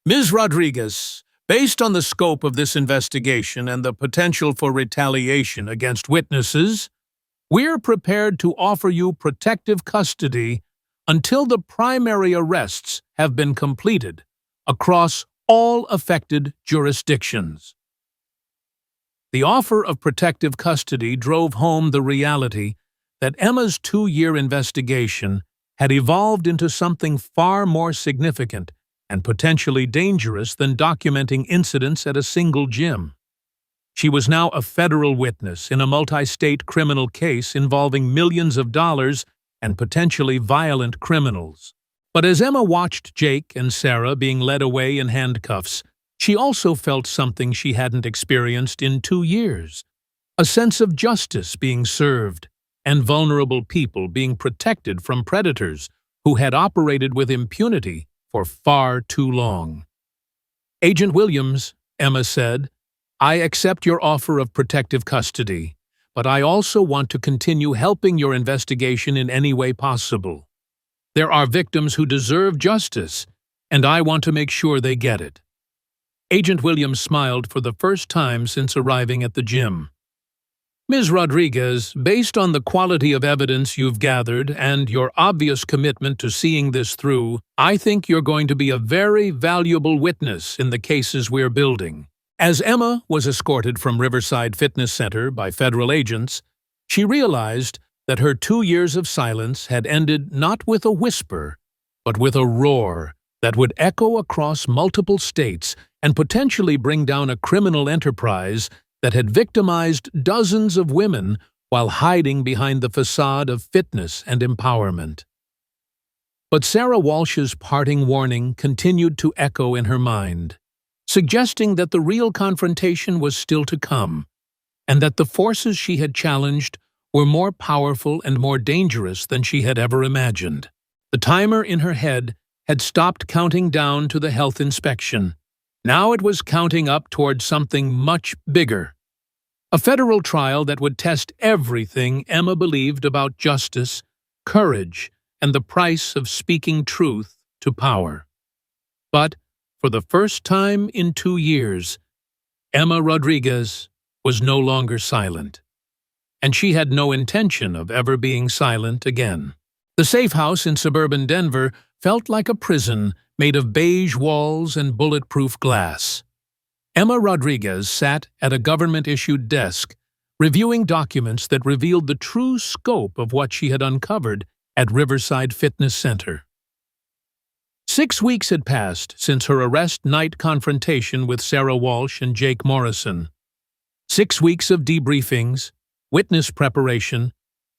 Speaker 2: "Ms. Rodriguez, based on the scope of this investigation and the potential for retaliation against witnesses, we're prepared to offer you protective custody until the primary arrests have been completed across all affected jurisdictions." The offer of protective custody drove home the reality that Emma's 2-year investigation had evolved into something far more significant and potentially dangerous than documenting incidents at a single gym. She was now a federal witness in a multi-state criminal case involving millions of dollars and potentially violent criminals. But as Emma watched Jake and Sarah being led away in handcuffs, she also felt something she hadn't experienced in 2 years, a sense of justice being served and vulnerable people being protected from predators who had operated with impunity for far too long. "Agent Williams," Emma said, "I accept your offer of protective custody, but I also want to continue helping your investigation in any way possible. There are victims who deserve justice, and I want to make sure they get it." Agent Williams smiled for the first time since arriving at the gym. "Ms. Rodriguez, based on the quality of evidence you've gathered and your obvious commitment to seeing this through, I think you're going to be a very valuable witness in the cases we're building." As Emma was escorted from Riverside Fitness Center by federal agents, she realized that her 2 years of silence had ended not with a whisper, but with a roar that would echo across multiple states and potentially bring down a criminal enterprise that had victimized dozens of women while hiding behind the facade of fitness and empowerment. But Sarah Walsh's parting warning continued to echo in her mind, suggesting that the real confrontation was still to come, and that the forces she had challenged were more powerful and more dangerous than she had ever imagined. The timer in her head had stopped counting down to the health inspection. Now it was counting up toward something much bigger. A federal trial that would test everything Emma believed about justice, courage, and the price of speaking truth to power. But, for the first time in 2 years, Emma Rodriguez was no longer silent. And she had no intention of ever being silent again. The safe house in suburban Denver felt like a prison made of beige walls and bulletproof glass. Emma Rodriguez sat at a government-issued desk, reviewing documents that revealed the true scope of what she had uncovered at Riverside Fitness Center. 6 weeks had passed since her arrest night confrontation with Sarah Walsh and Jake Morrison. 6 weeks of debriefings, witness preparation,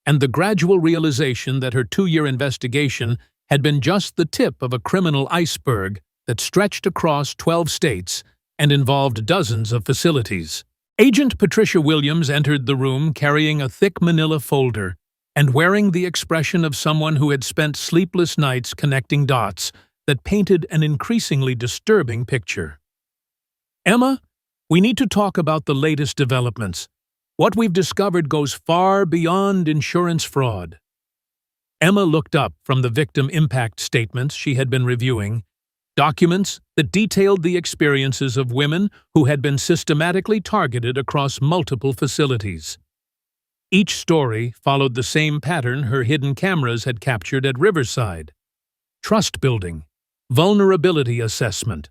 Speaker 2: and the gradual realization that her 2-year investigation had been just the tip of a criminal iceberg that stretched across 12 states and involved dozens of facilities. Agent Patricia Williams entered the room carrying a thick manila folder and wearing the expression of someone who had spent sleepless nights connecting dots that painted an increasingly disturbing picture. "Emma, we need to talk about the latest developments. What we've discovered goes far beyond insurance fraud." Emma looked up from the victim impact statements she had been reviewing, documents that detailed the experiences of women who had been systematically targeted across multiple facilities. Each story followed the same pattern her hidden cameras had captured at Riverside: trust building, vulnerability assessment,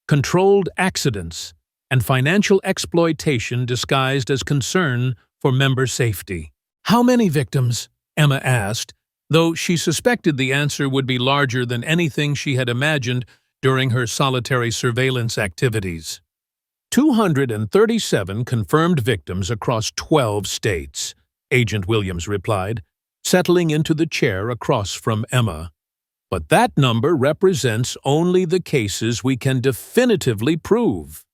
Speaker 2: controlled accidents, and financial exploitation disguised as concern for member safety. "How many victims?" Emma asked, though she suspected the answer would be larger than anything she had imagined during her solitary surveillance activities. 237 confirmed victims across 12 states, Agent Williams replied, settling into the chair across from Emma. But that number represents only the cases we can definitively prove.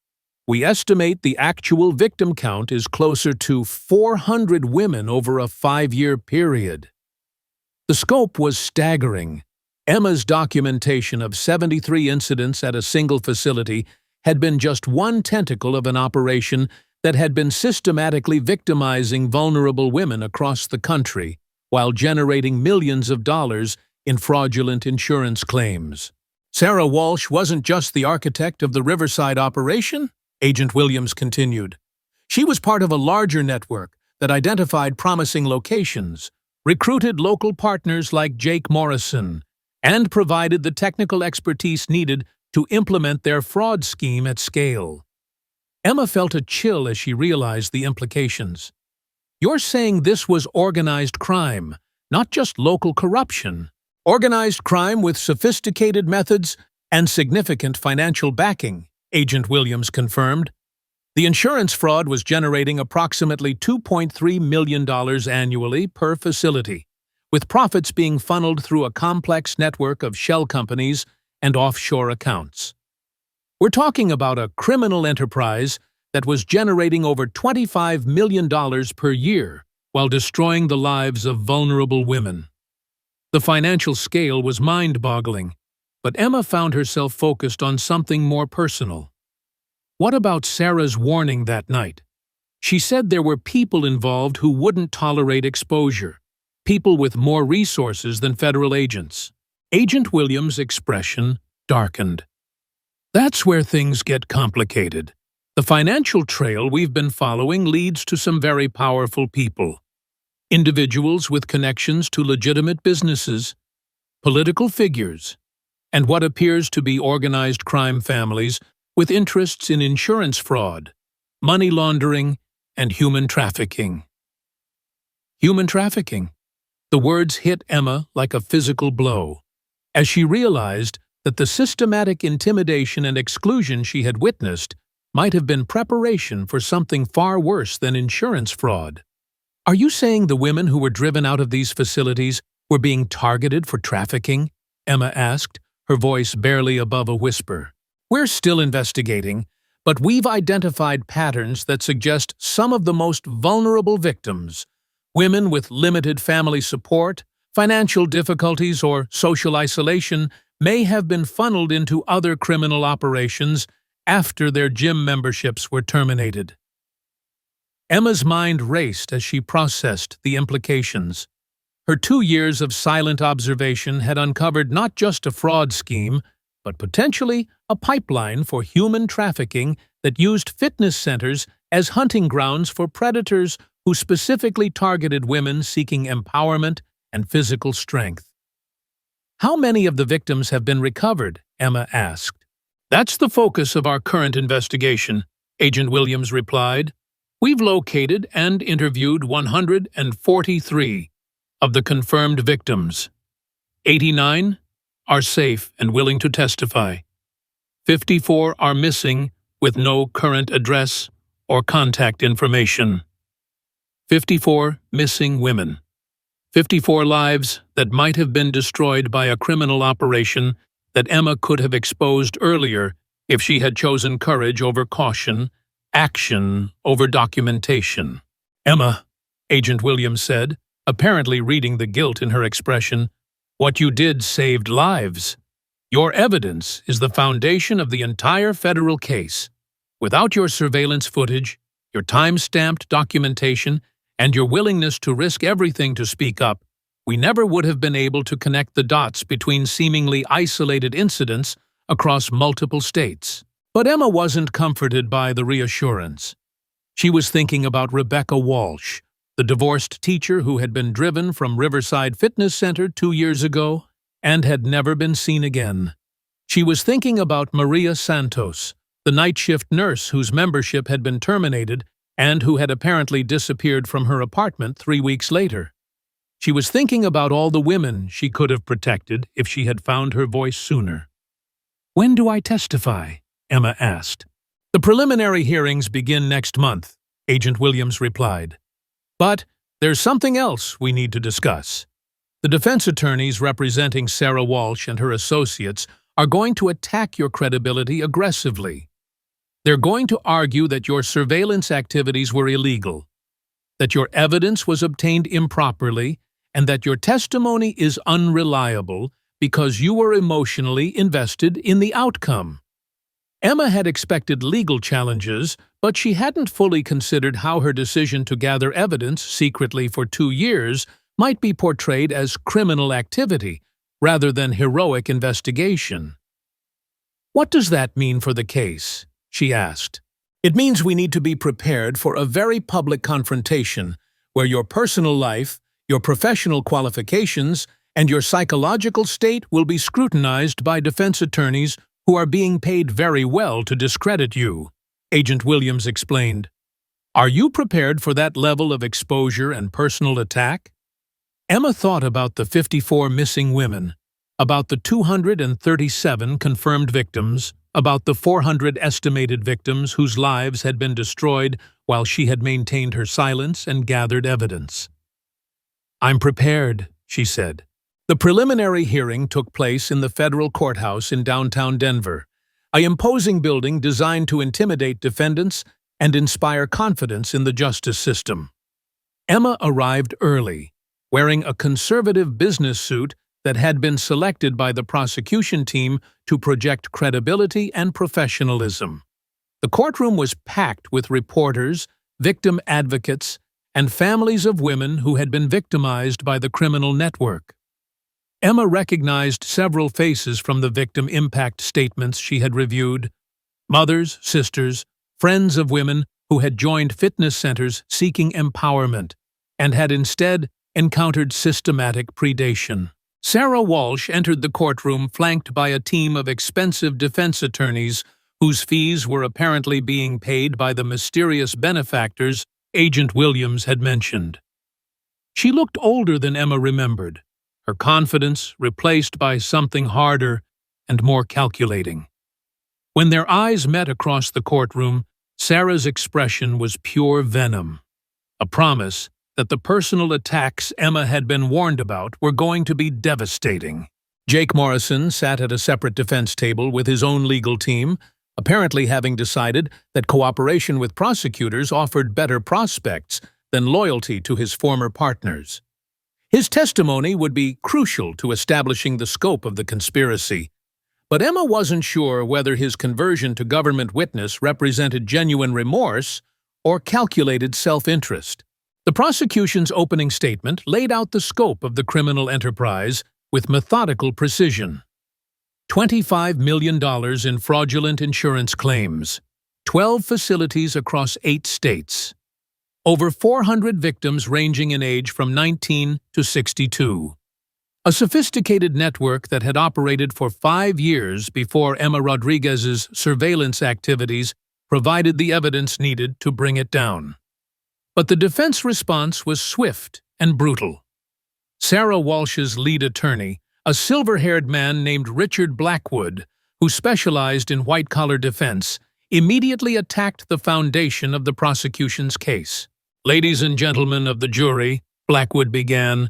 Speaker 2: We estimate the actual victim count is closer to 400 women over a 5-year period. The scope was staggering. Emma's documentation of 73 incidents at a single facility had been just one tentacle of an operation that had been systematically victimizing vulnerable women across the country while generating millions of dollars in fraudulent insurance claims. Sarah Walsh wasn't just the architect of the Riverside operation, Agent Williams continued. She was part of a larger network that identified promising locations, recruited local partners like Jake Morrison, and provided the technical expertise needed to implement their fraud scheme at scale. Emma felt a chill as she realized the implications. "You're saying this was organized crime, not just local corruption. Organized crime with sophisticated methods and significant financial backing," Agent Williams confirmed. The insurance fraud was generating approximately $2.3 million annually per facility, with profits being funneled through a complex network of shell companies and offshore accounts. We're talking about a criminal enterprise that was generating over $25 million per year while destroying the lives of vulnerable women. The financial scale was mind-boggling, but Emma found herself focused on something more personal. What about Sarah's warning that night? She said there were people involved who wouldn't tolerate exposure, people with more resources than federal agents. Agent Williams' expression darkened. "That's where things get complicated. The financial trail we've been following leads to some very powerful people. Individuals with connections to legitimate businesses, political figures, and what appears to be organized crime families with interests in insurance fraud, money laundering, and human trafficking." Human trafficking. The words hit Emma like a physical blow, as she realized that the systematic intimidation and exclusion she had witnessed might have been preparation for something far worse than insurance fraud. "Are you saying the women who were driven out of these facilities were being targeted for trafficking?" Emma asked, her voice barely above a whisper. "We're still investigating, but we've identified patterns that suggest some of the most vulnerable victims, women with limited family support, financial difficulties, or social isolation, may have been funneled into other criminal operations after their gym memberships were terminated." Emma's mind raced as she processed the implications. Her 2 years of silent observation had uncovered not just a fraud scheme, but potentially a pipeline for human trafficking that used fitness centers as hunting grounds for predators who specifically targeted women seeking empowerment and physical strength. "How many of the victims have been recovered?" Emma asked. "That's the focus of our current investigation," Agent Williams replied. "We've located and interviewed 143 of the confirmed victims. 89 are safe and willing to testify. 54 are missing with no current address or contact information. 54 missing women. 54 lives that might have been destroyed by a criminal operation that Emma could have exposed earlier if she had chosen courage over caution, action over documentation." "Emma," Agent Williams said, apparently reading the guilt in her expression, "what you did saved lives. Your evidence is the foundation of the entire federal case. Without your surveillance footage, your time-stamped documentation, and your willingness to risk everything to speak up, we never would have been able to connect the dots between seemingly isolated incidents across multiple states. But Emma wasn't comforted by the reassurance. She was thinking about Rebecca Walsh, the divorced teacher who had been driven from Riverside Fitness Center 2 years ago and had never been seen again. She was thinking about Maria Santos, the night shift nurse whose membership had been terminated and who had apparently disappeared from her apartment 3 weeks later. She was thinking about all the women she could have protected if she had found her voice sooner. "When do I testify?" Emma asked. "The preliminary hearings begin next month," Agent Williams replied. "But there's something else we need to discuss. The defense attorneys representing Sarah Walsh and her associates are going to attack your credibility aggressively. They're going to argue that your surveillance activities were illegal, that your evidence was obtained improperly, and that your testimony is unreliable because you were emotionally invested in the outcome." Emma had expected legal challenges, but she hadn't fully considered how her decision to gather evidence secretly for 2 years might be portrayed as criminal activity rather than heroic investigation. "What does that mean for the case?" she asked. "It means we need to be prepared for a very public confrontation where your personal life, your professional qualifications, and your psychological state will be scrutinized by defense attorneys who are being paid very well to discredit you," Agent Williams explained. "Are you prepared for that level of exposure and personal attack?" Emma thought about the 54 missing women, about the 237 confirmed victims, about the 400 estimated victims whose lives had been destroyed while she had maintained her silence and gathered evidence. "I'm prepared," she said. The preliminary hearing took place in the federal courthouse in downtown Denver, an imposing building designed to intimidate defendants and inspire confidence in the justice system. Emma arrived early, wearing a conservative business suit that had been selected by the prosecution team to project credibility and professionalism. The courtroom was packed with reporters, victim advocates, and families of women who had been victimized by the criminal network. Emma recognized several faces from the victim impact statements she had reviewed: mothers, sisters, friends of women who had joined fitness centers seeking empowerment and had instead encountered systematic predation. Sarah Walsh entered the courtroom flanked by a team of expensive defense attorneys whose fees were apparently being paid by the mysterious benefactors Agent Williams had mentioned. She looked older than Emma remembered, her confidence replaced by something harder and more calculating. When their eyes met across the courtroom, Sarah's expression was pure venom, a promise that the personal attacks Emma had been warned about were going to be devastating. Jake Morrison sat at a separate defense table with his own legal team, apparently having decided that cooperation with prosecutors offered better prospects than loyalty to his former partners. His testimony would be crucial to establishing the scope of the conspiracy, but Emma wasn't sure whether his conversion to government witness represented genuine remorse or calculated self-interest. The prosecution's opening statement laid out the scope of the criminal enterprise with methodical precision. $25 million in fraudulent insurance claims, 12 facilities across 8 states, over 400 victims ranging in age from 19 to 62. A sophisticated network that had operated for 5 years before Emma Rodriguez's surveillance activities provided the evidence needed to bring it down. But the defense response was swift and brutal. Sarah Walsh's lead attorney, a silver-haired man named Richard Blackwood, who specialized in white-collar defense, immediately attacked the foundation of the prosecution's case. "Ladies and gentlemen of the jury," Blackwood began,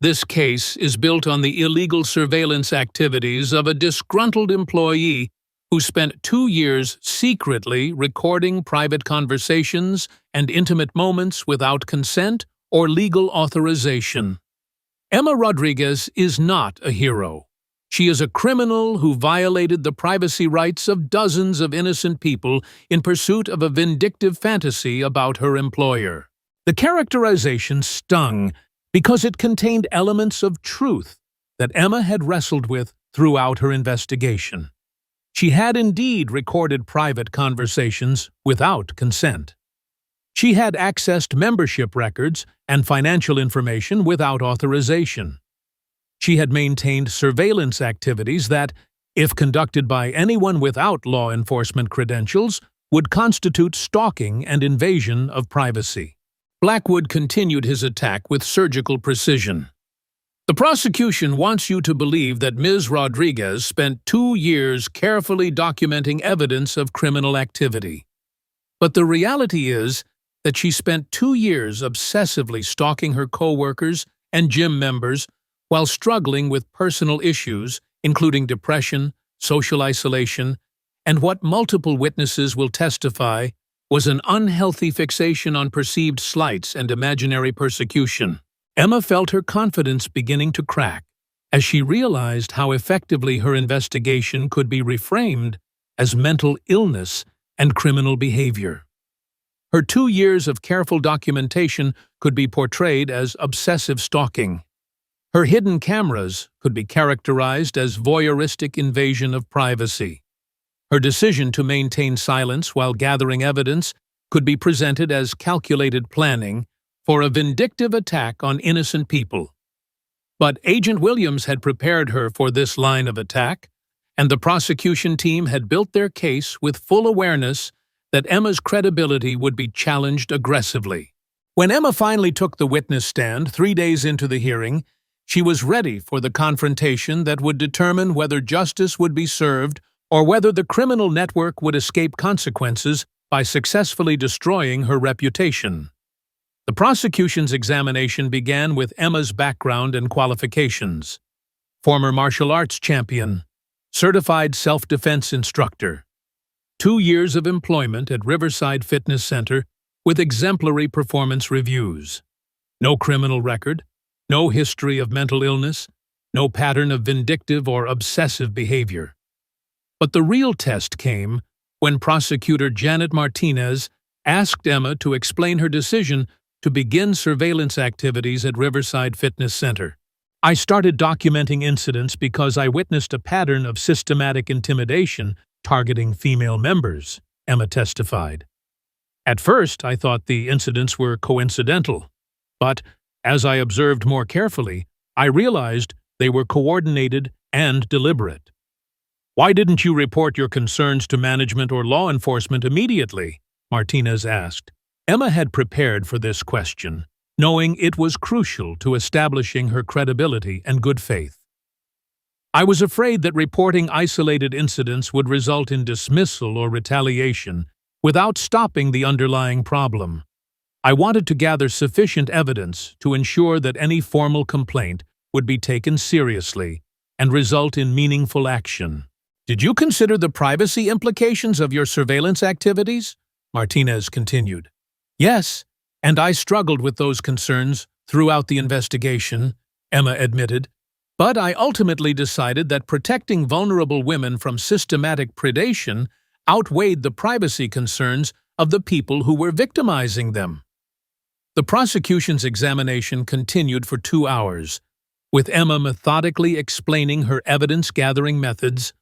Speaker 2: "this case is built on the illegal surveillance activities of a disgruntled employee who spent 2 years secretly recording private conversations and intimate moments without consent or legal authorization. Emma Rodriguez is not a hero. She is a criminal who violated the privacy rights of dozens of innocent people in pursuit of a vindictive fantasy about her employer." The characterization stung because it contained elements of truth that Emma had wrestled with throughout her investigation. She had indeed recorded private conversations without consent. She had accessed membership records and financial information without authorization. She had maintained surveillance activities that, if conducted by anyone without law enforcement credentials, would constitute stalking and invasion of privacy. Blackwood continued his attack with surgical precision. The prosecution wants you to believe that Ms. Rodriguez spent 2 years carefully documenting evidence of criminal activity. But the reality is that she spent 2 years obsessively stalking her co-workers and gym members while struggling with personal issues, including depression, social isolation, and what multiple witnesses will testify was an unhealthy fixation on perceived slights and imaginary persecution. Emma felt her confidence beginning to crack as she realized how effectively her investigation could be reframed as mental illness and criminal behavior. Her 2 years of careful documentation could be portrayed as obsessive stalking. Her hidden cameras could be characterized as voyeuristic invasion of privacy. Her decision to maintain silence while gathering evidence could be presented as calculated planning for a vindictive attack on innocent people. But Agent Williams had prepared her for this line of attack, and the prosecution team had built their case with full awareness that Emma's credibility would be challenged aggressively. When Emma finally took the witness stand 3 days into the hearing, she was ready for the confrontation that would determine whether justice would be served or whether the criminal network would escape consequences by successfully destroying her reputation. The prosecution's examination began with Emma's background and qualifications. Former martial arts champion, certified self-defense instructor, 2 years of employment at Riverside Fitness Center with exemplary performance reviews. No criminal record, no history of mental illness, no pattern of vindictive or obsessive behavior. But the real test came when prosecutor Janet Martinez asked Emma to explain her decision to begin surveillance activities at Riverside Fitness Center. "I started documenting incidents because I witnessed a pattern of systematic intimidation targeting female members," Emma testified. "At first, I thought the incidents were coincidental, but as I observed more carefully, I realized they were coordinated and deliberate." "Why didn't you report your concerns to management or law enforcement immediately?" Martinez asked. Emma had prepared for this question, knowing it was crucial to establishing her credibility and good faith. "I was afraid that reporting isolated incidents would result in dismissal or retaliation without stopping the underlying problem. I wanted to gather sufficient evidence to ensure that any formal complaint would be taken seriously and result in meaningful action." "Did you consider the privacy implications of your surveillance activities?" Martinez continued. "Yes, and I struggled with those concerns throughout the investigation," Emma admitted. "But I ultimately decided that protecting vulnerable women from systematic predation outweighed the privacy concerns of the people who were victimizing them." The prosecution's examination continued for 2 hours, with Emma methodically explaining her evidence-gathering methods,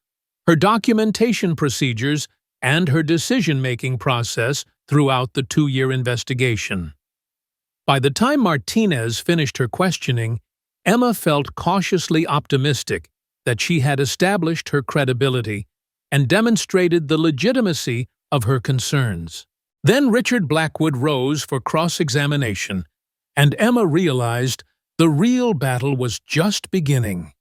Speaker 2: her documentation procedures, and her decision-making process throughout the 2-year investigation. By the time Martinez finished her questioning, Emma felt cautiously optimistic that she had established her credibility and demonstrated the legitimacy of her concerns. Then Richard Blackwood rose for cross-examination, and Emma realized the real battle was just beginning.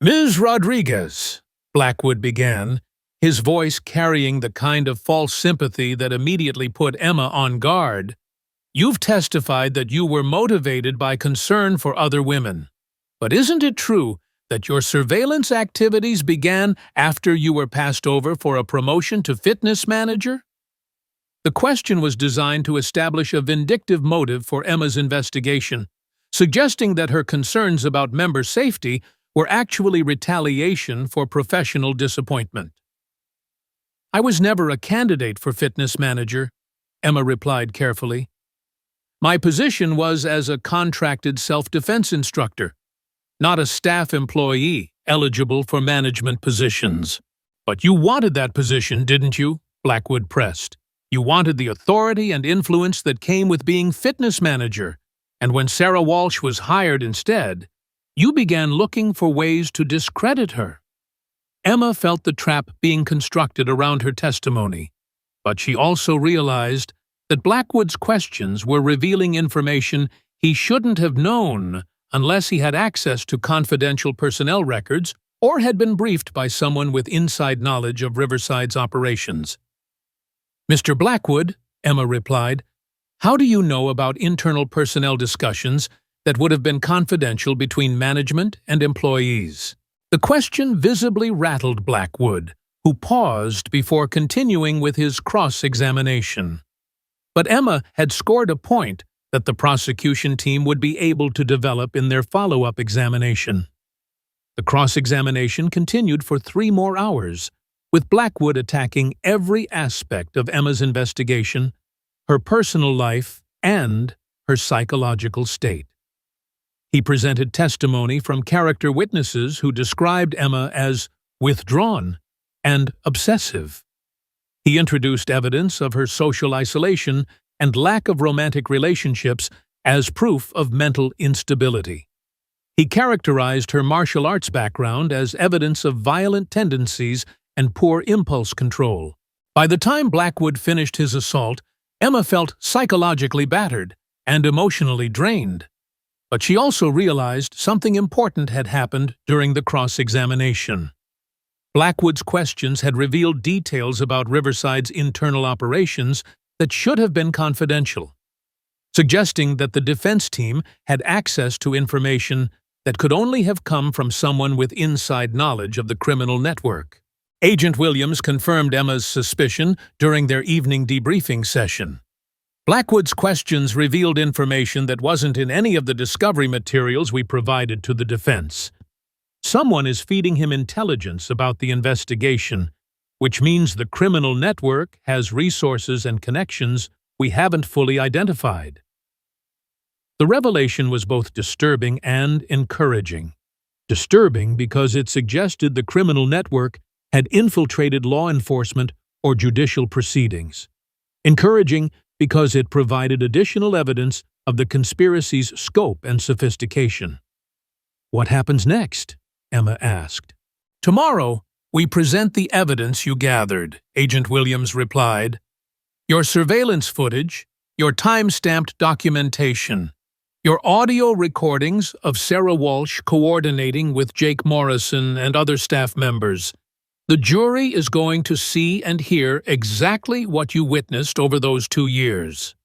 Speaker 2: "Ms. Rodriguez," Blackwood began, his voice carrying the kind of false sympathy that immediately put Emma on guard, "you've testified that you were motivated by concern for other women. But isn't it true that your surveillance activities began after you were passed over for a promotion to fitness manager?" The question was designed to establish a vindictive motive for Emma's investigation, suggesting that her concerns about member safety were actually retaliation for professional disappointment. "I was never a candidate for fitness manager," Emma replied carefully. My position was as a contracted self-defense instructor, not a staff employee eligible for management positions. But you wanted that position, didn't you? Blackwood pressed. You wanted the authority and influence that came with being fitness manager, and when Sarah Walsh was hired instead, you began looking for ways to discredit her. Emma felt the trap being constructed around her testimony, but she also realized that Blackwood's questions were revealing information he shouldn't have known unless he had access to confidential personnel records or had been briefed by someone with inside knowledge of Riverside's operations. "Mr. Blackwood," Emma replied, "how do you know about internal personnel discussions that would have been confidential between management and employees?" The question visibly rattled Blackwood, who paused before continuing with his cross-examination. But Emma had scored a point that the prosecution team would be able to develop in their follow-up examination. The cross-examination continued for 3 more hours, with Blackwood attacking every aspect of Emma's investigation, her personal life, and her psychological state. He presented testimony from character witnesses who described Emma as withdrawn and obsessive. He introduced evidence of her social isolation and lack of romantic relationships as proof of mental instability. He characterized her martial arts background as evidence of violent tendencies and poor impulse control. By the time Blackwood finished his assault, Emma felt psychologically battered and emotionally drained. But she also realized something important had happened during the cross-examination. Blackwood's questions had revealed details about Riverside's internal operations that should have been confidential, suggesting that the defense team had access to information that could only have come from someone with inside knowledge of the criminal network. Agent Williams confirmed Emma's suspicion during their evening debriefing session. Blackwood's questions revealed information that wasn't in any of the discovery materials we provided to the defense. Someone is feeding him intelligence about the investigation, which means the criminal network has resources and connections we haven't fully identified. The revelation was both disturbing and encouraging. Disturbing because it suggested the criminal network had infiltrated law enforcement or judicial proceedings. Encouraging because it provided additional evidence of the conspiracy's scope and sophistication. "What happens next?" Emma asked. "Tomorrow, we present the evidence you gathered," Agent Williams replied. "Your surveillance footage, your time-stamped documentation, your audio recordings of Sarah Walsh coordinating with Jake Morrison and other staff members. The jury is going to see and hear exactly what you witnessed over those 2 years."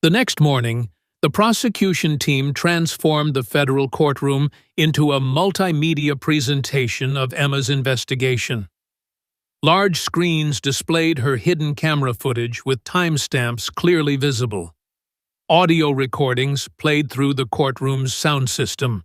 Speaker 2: The next morning, the prosecution team transformed the federal courtroom into a multimedia presentation of Emma's investigation. Large screens displayed her hidden camera footage with timestamps clearly visible. Audio recordings played through the courtroom's sound system,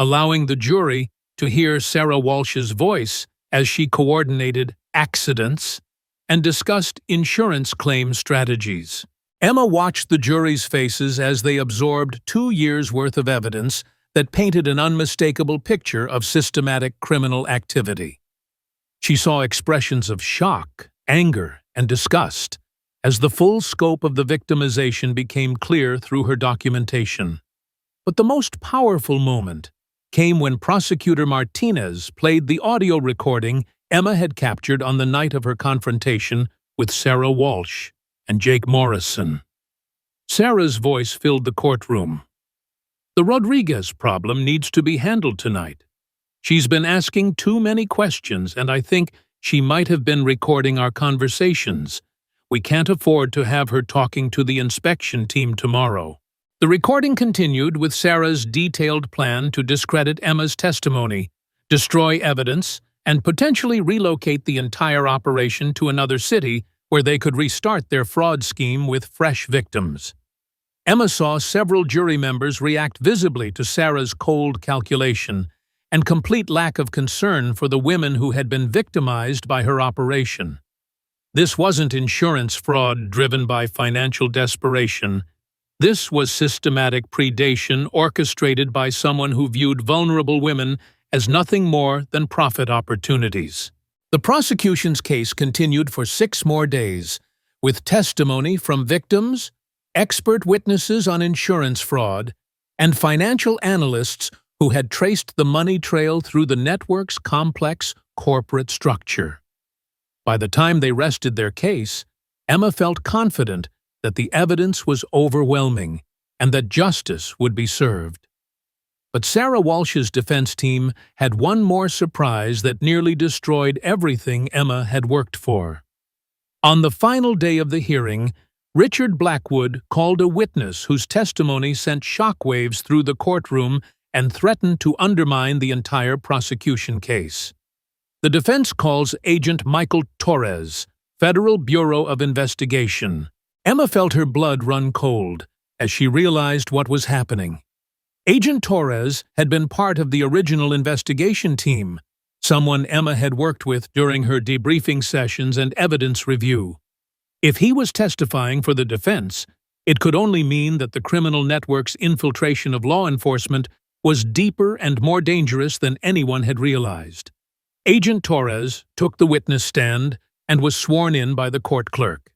Speaker 2: allowing the jury to hear Sarah Walsh's voice as she coordinated accidents and discussed insurance claim strategies. Emma watched the jury's faces as they absorbed 2 years' worth of evidence that painted an unmistakable picture of systematic criminal activity. She saw expressions of shock, anger, and disgust as the full scope of the victimization became clear through her documentation. But the most powerful moment came when Prosecutor Martinez played the audio recording Emma had captured on the night of her confrontation with Sarah Walsh and Jake Morrison. Sarah's voice filled the courtroom. "The Rodriguez problem needs to be handled tonight. She's been asking too many questions, and I think she might have been recording our conversations. We can't afford to have her talking to the inspection team tomorrow." The recording continued with Sarah's detailed plan to discredit Emma's testimony, destroy evidence, and potentially relocate the entire operation to another city where they could restart their fraud scheme with fresh victims. Emma saw several jury members react visibly to Sarah's cold calculation and complete lack of concern for the women who had been victimized by her operation. This wasn't insurance fraud driven by financial desperation. This was systematic predation orchestrated by someone who viewed vulnerable women as nothing more than profit opportunities. The prosecution's case continued for 6 more days, with testimony from victims, expert witnesses on insurance fraud, and financial analysts who had traced the money trail through the network's complex corporate structure. By the time they rested their case, Emma felt confident that the evidence was overwhelming and that justice would be served. But Sarah Walsh's defense team had one more surprise that nearly destroyed everything Emma had worked for. On the final day of the hearing, Richard Blackwood called a witness whose testimony sent shockwaves through the courtroom and threatened to undermine the entire prosecution case. The defense calls Agent Michael Torres, Federal Bureau of Investigation. Emma felt her blood run cold as she realized what was happening. Agent Torres had been part of the original investigation team, someone Emma had worked with during her debriefing sessions and evidence review. If he was testifying for the defense, it could only mean that the criminal network's infiltration of law enforcement was deeper and more dangerous than anyone had realized. Agent Torres took the witness stand and was sworn in by the court clerk.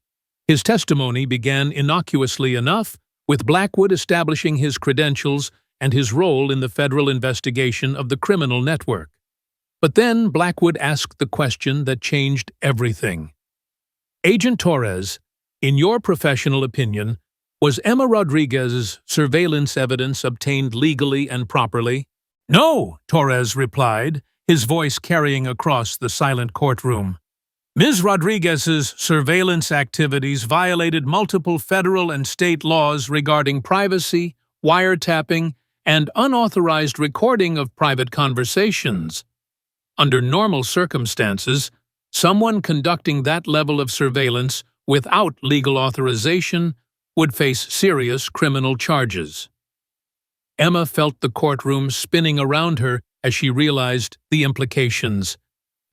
Speaker 2: His testimony began innocuously enough, with Blackwood establishing his credentials and his role in the federal investigation of the criminal network. But then Blackwood asked the question that changed everything. Agent Torres, in your professional opinion, was Emma Rodriguez's surveillance evidence obtained legally and properly? No, Torres replied, his voice carrying across the silent courtroom. Ms. Rodriguez's surveillance activities violated multiple federal and state laws regarding privacy, wiretapping, and unauthorized recording of private conversations. Under normal circumstances, someone conducting that level of surveillance without legal authorization would face serious criminal charges. Emma felt the courtroom spinning around her as she realized the implications.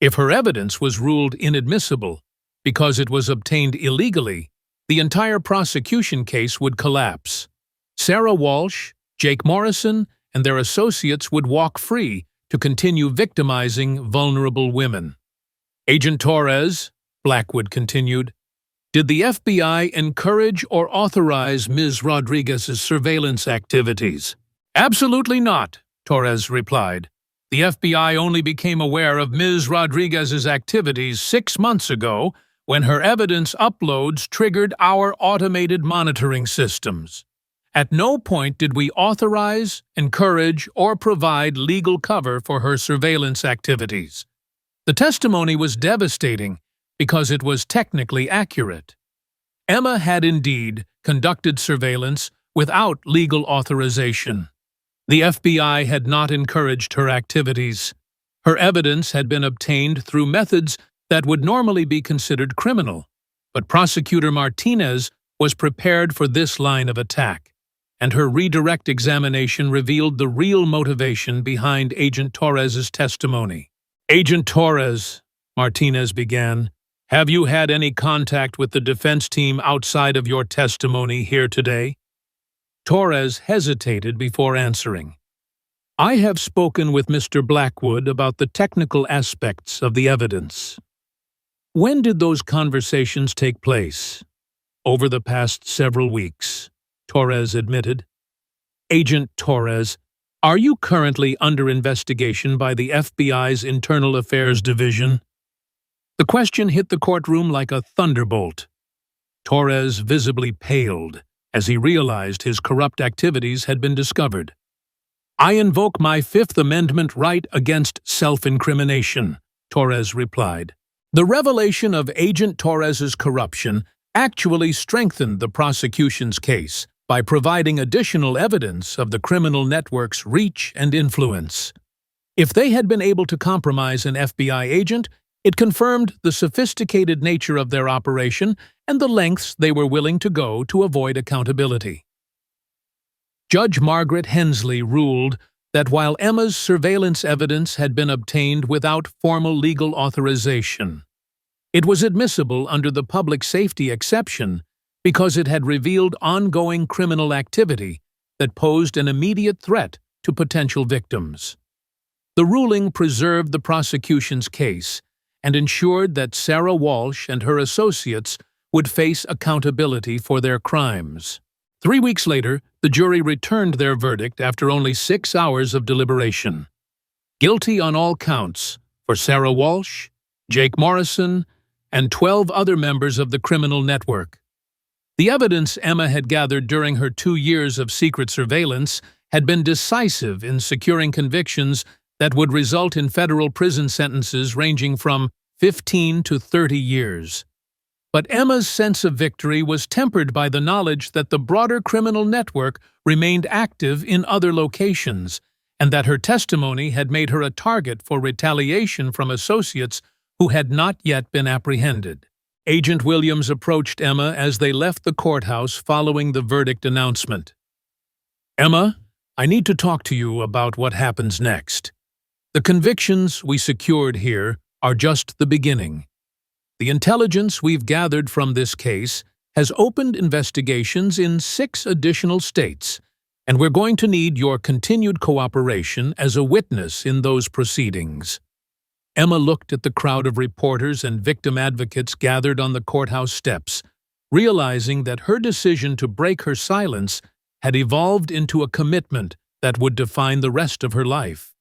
Speaker 2: If her evidence was ruled inadmissible because it was obtained illegally, the entire prosecution case would collapse. Sarah Walsh, Jake Morrison, and their associates would walk free to continue victimizing vulnerable women. Agent Torres, Blackwood continued, did the FBI encourage or authorize Ms. Rodriguez's surveillance activities? Absolutely not, Torres replied. The FBI only became aware of Ms. Rodriguez's activities 6 months ago when her evidence uploads triggered our automated monitoring systems. At no point did we authorize, encourage, or provide legal cover for her surveillance activities. The testimony was devastating because it was technically accurate. Emma had indeed conducted surveillance without legal authorization. The FBI had not encouraged her activities. Her evidence had been obtained through methods that would normally be considered criminal, but Prosecutor Martinez was prepared for this line of attack, and her redirect examination revealed the real motivation behind Agent Torres's testimony. Agent Torres, Martinez began, have you had any contact with the defense team outside of your testimony here today? Torres hesitated before answering. I have spoken with Mr. Blackwood about the technical aspects of the evidence. When did those conversations take place? Over the past several weeks, Torres admitted. Agent Torres, are you currently under investigation by the FBI's Internal Affairs Division? The question hit the courtroom like a thunderbolt. Torres visibly paled as he realized his corrupt activities had been discovered. I invoke my Fifth Amendment right against self-incrimination, Torres replied. The revelation of Agent Torres's corruption actually strengthened the prosecution's case by providing additional evidence of the criminal network's reach and influence. If they had been able to compromise an FBI agent, it confirmed the sophisticated nature of their operation and the lengths they were willing to go to avoid accountability. Judge Margaret Hensley ruled that while Emma's surveillance evidence had been obtained without formal legal authorization, it was admissible under the public safety exception because it had revealed ongoing criminal activity that posed an immediate threat to potential victims. The ruling preserved the prosecution's case and ensured that Sarah Walsh and her associates would face accountability for their crimes. 3 weeks later, the jury returned their verdict after only 6 hours of deliberation. Guilty on all counts for Sarah Walsh, Jake Morrison, and 12 other members of the criminal network. The evidence Emma had gathered during her 2 years of secret surveillance had been decisive in securing convictions that would result in federal prison sentences ranging from 15 to 30 years. But Emma's sense of victory was tempered by the knowledge that the broader criminal network remained active in other locations, and that her testimony had made her a target for retaliation from associates who had not yet been apprehended. Agent Williams approached Emma as they left the courthouse following the verdict announcement. "Emma, I need to talk to you about what happens next. The convictions we secured here are just the beginning. The intelligence we've gathered from this case has opened investigations in 6 additional states, and we're going to need your continued cooperation as a witness in those proceedings." Emma looked at the crowd of reporters and victim advocates gathered on the courthouse steps, realizing that her decision to break her silence had evolved into a commitment that would define the rest of her life.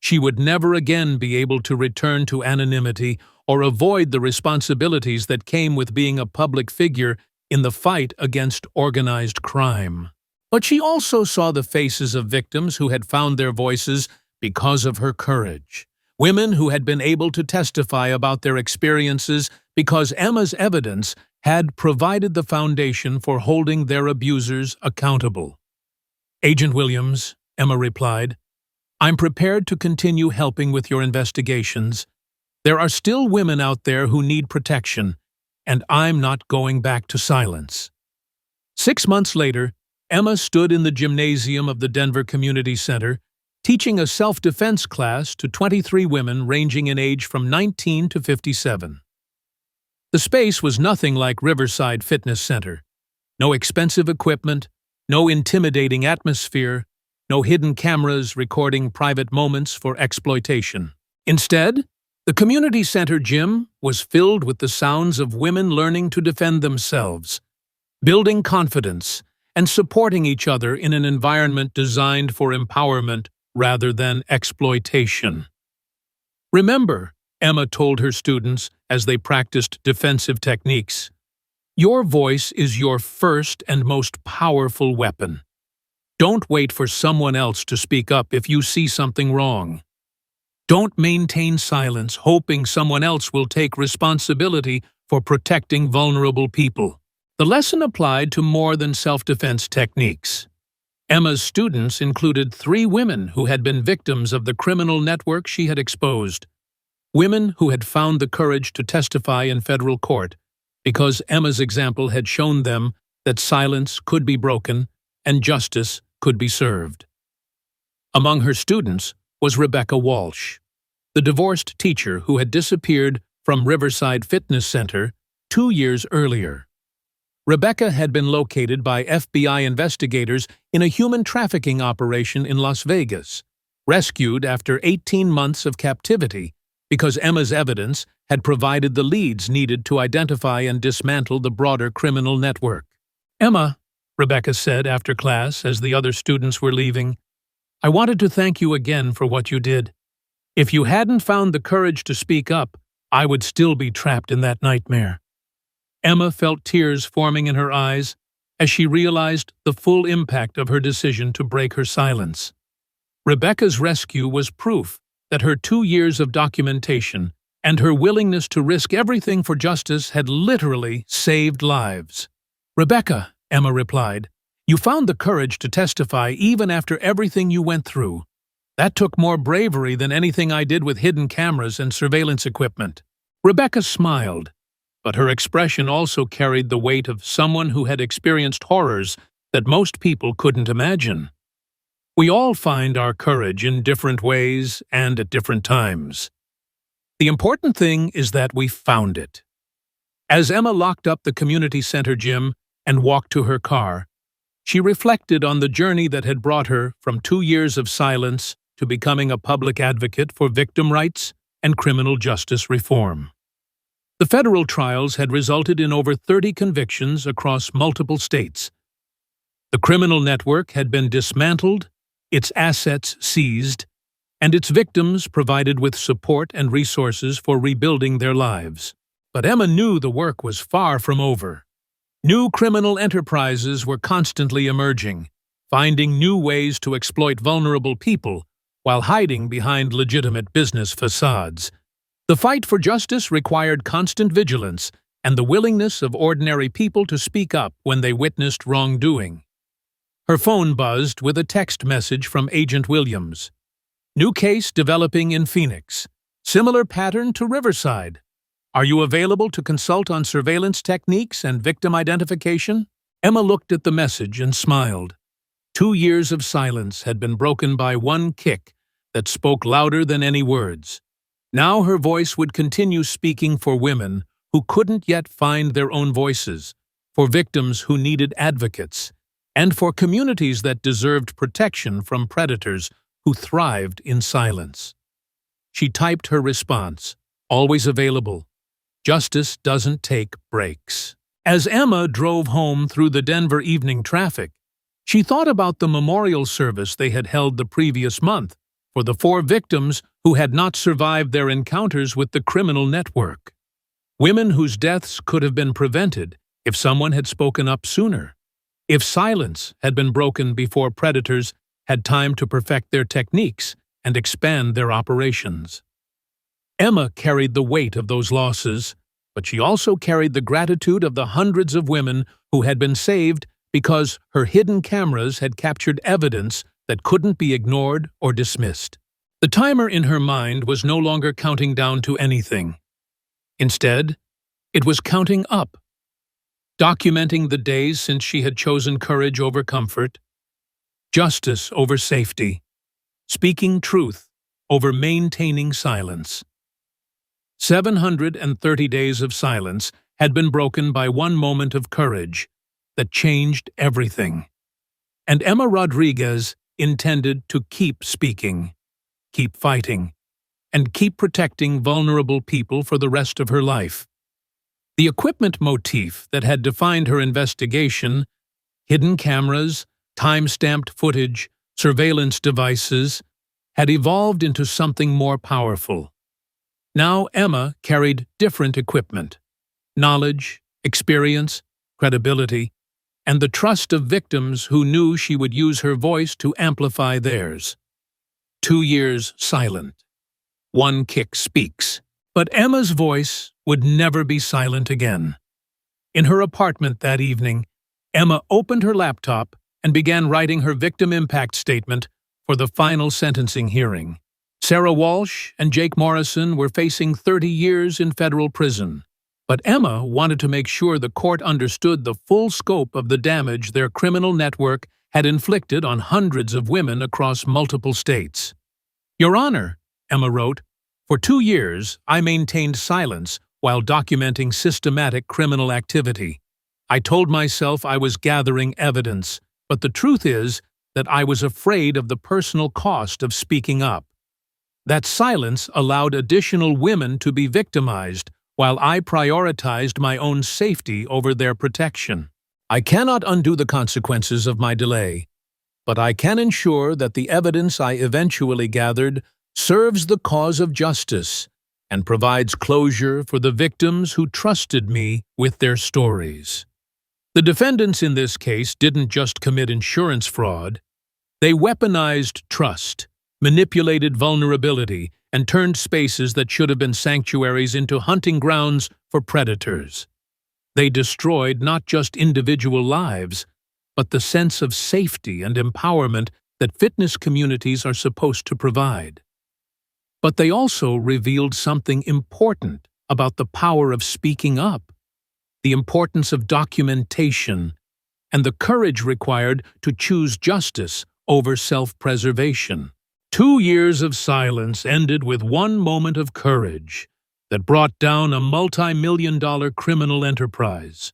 Speaker 2: She would never again be able to return to anonymity or avoid the responsibilities that came with being a public figure in the fight against organized crime. But she also saw the faces of victims who had found their voices because of her courage. Women who had been able to testify about their experiences because Emma's evidence had provided the foundation for holding their abusers accountable. "Agent Williams," Emma replied, "I'm prepared to continue helping with your investigations. There are still women out there who need protection, and I'm not going back to silence." 6 months later, Emma stood in the gymnasium of the Denver Community Center, teaching a self-defense class to 23 women ranging in age from 19 to 57. The space was nothing like Riverside Fitness Center. No expensive equipment, no intimidating atmosphere, no hidden cameras recording private moments for exploitation. Instead, the community center gym was filled with the sounds of women learning to defend themselves, building confidence, and supporting each other in an environment designed for empowerment rather than exploitation. "Remember," Emma told her students as they practiced defensive techniques, "your voice is your first and most powerful weapon. Don't wait for someone else to speak up if you see something wrong. Don't maintain silence hoping someone else will take responsibility for protecting vulnerable people." The lesson applied to more than self-defense techniques. Emma's students included 3 women who had been victims of the criminal network she had exposed. Women who had found the courage to testify in federal court because Emma's example had shown them that silence could be broken and justice could be served. Among her students was Rebecca Walsh, the divorced teacher who had disappeared from Riverside Fitness Center 2 years earlier. Rebecca had been located by FBI investigators in a human trafficking operation in Las Vegas, rescued after 18 months of captivity because Emma's evidence had provided the leads needed to identify and dismantle the broader criminal network. "Emma," Rebecca said after class as the other students were leaving, "I wanted to thank you again for what you did. If you hadn't found the courage to speak up, I would still be trapped in that nightmare." Emma felt tears forming in her eyes as she realized the full impact of her decision to break her silence. Rebecca's rescue was proof that her 2 years of documentation and her willingness to risk everything for justice had literally saved lives. "Rebecca," Emma replied, "you found the courage to testify even after everything you went through. That took more bravery than anything I did with hidden cameras and surveillance equipment." Rebecca smiled, but her expression also carried the weight of someone who had experienced horrors that most people couldn't imagine. We all find our courage in different ways and at different times. The important thing is that we found it. As Emma locked up the community center gym, and walked to her car. She reflected on the journey that had brought her from 2 years of silence to becoming a public advocate for victim rights and criminal justice reform. The federal trials had resulted in over 30 convictions across multiple states. The criminal network had been dismantled, its assets seized, and its victims provided with support and resources for rebuilding their lives. But Emma knew the work was far from over. New criminal enterprises were constantly emerging, finding new ways to exploit vulnerable people while hiding behind legitimate business facades. The fight for justice required constant vigilance and the willingness of ordinary people to speak up when they witnessed wrongdoing. Her phone buzzed with a text message from Agent Williams. New case developing in Phoenix. Similar pattern to Riverside. Are you available to consult on surveillance techniques and victim identification? Emma looked at the message and smiled. 2 years of silence had been broken by one kick that spoke louder than any words. Now her voice would continue speaking for women who couldn't yet find their own voices, for victims who needed advocates, and for communities that deserved protection from predators who thrived in silence. She typed her response, always available. Justice doesn't take breaks. As Emma drove home through the Denver evening traffic, she thought about the memorial service they had held the previous month for the 4 victims who had not survived their encounters with the criminal network. Women whose deaths could have been prevented if someone had spoken up sooner, if silence had been broken before predators had time to perfect their techniques and expand their operations. Emma carried the weight of those losses, but she also carried the gratitude of the hundreds of women who had been saved because her hidden cameras had captured evidence that couldn't be ignored or dismissed. The timer in her mind was no longer counting down to anything. Instead, it was counting up, documenting the days since she had chosen courage over comfort, justice over safety, speaking truth over maintaining silence. 730 days of silence had been broken by one moment of courage that changed everything. And Emma Rodriguez intended to keep speaking, keep fighting, and keep protecting vulnerable people for the rest of her life. The equipment motif that had defined her investigation, hidden cameras, time-stamped footage, surveillance devices, had evolved into something more powerful. Now Emma carried different equipment, knowledge, experience, credibility, and the trust of victims who knew she would use her voice to amplify theirs. 2 years silent. One kick speaks. But Emma's voice would never be silent again. In her apartment that evening, Emma opened her laptop and began writing her victim impact statement for the final sentencing hearing. Sarah Walsh and Jake Morrison were facing 30 years in federal prison, but Emma wanted to make sure the court understood the full scope of the damage their criminal network had inflicted on hundreds of women across multiple states. Your Honor, Emma wrote, for 2 years I maintained silence while documenting systematic criminal activity. I told myself I was gathering evidence, but the truth is that I was afraid of the personal cost of speaking up. That silence allowed additional women to be victimized, while I prioritized my own safety over their protection. I cannot undo the consequences of my delay, but I can ensure that the evidence I eventually gathered serves the cause of justice and provides closure for the victims who trusted me with their stories. The defendants in this case didn't just commit insurance fraud. They weaponized trust, manipulated vulnerability, and turned spaces that should have been sanctuaries into hunting grounds for predators. They destroyed not just individual lives, but the sense of safety and empowerment that fitness communities are supposed to provide. But they also revealed something important about the power of speaking up, the importance of documentation, and the courage required to choose justice over self-preservation. 2 years of silence ended with one moment of courage that brought down a multi-million-dollar criminal enterprise.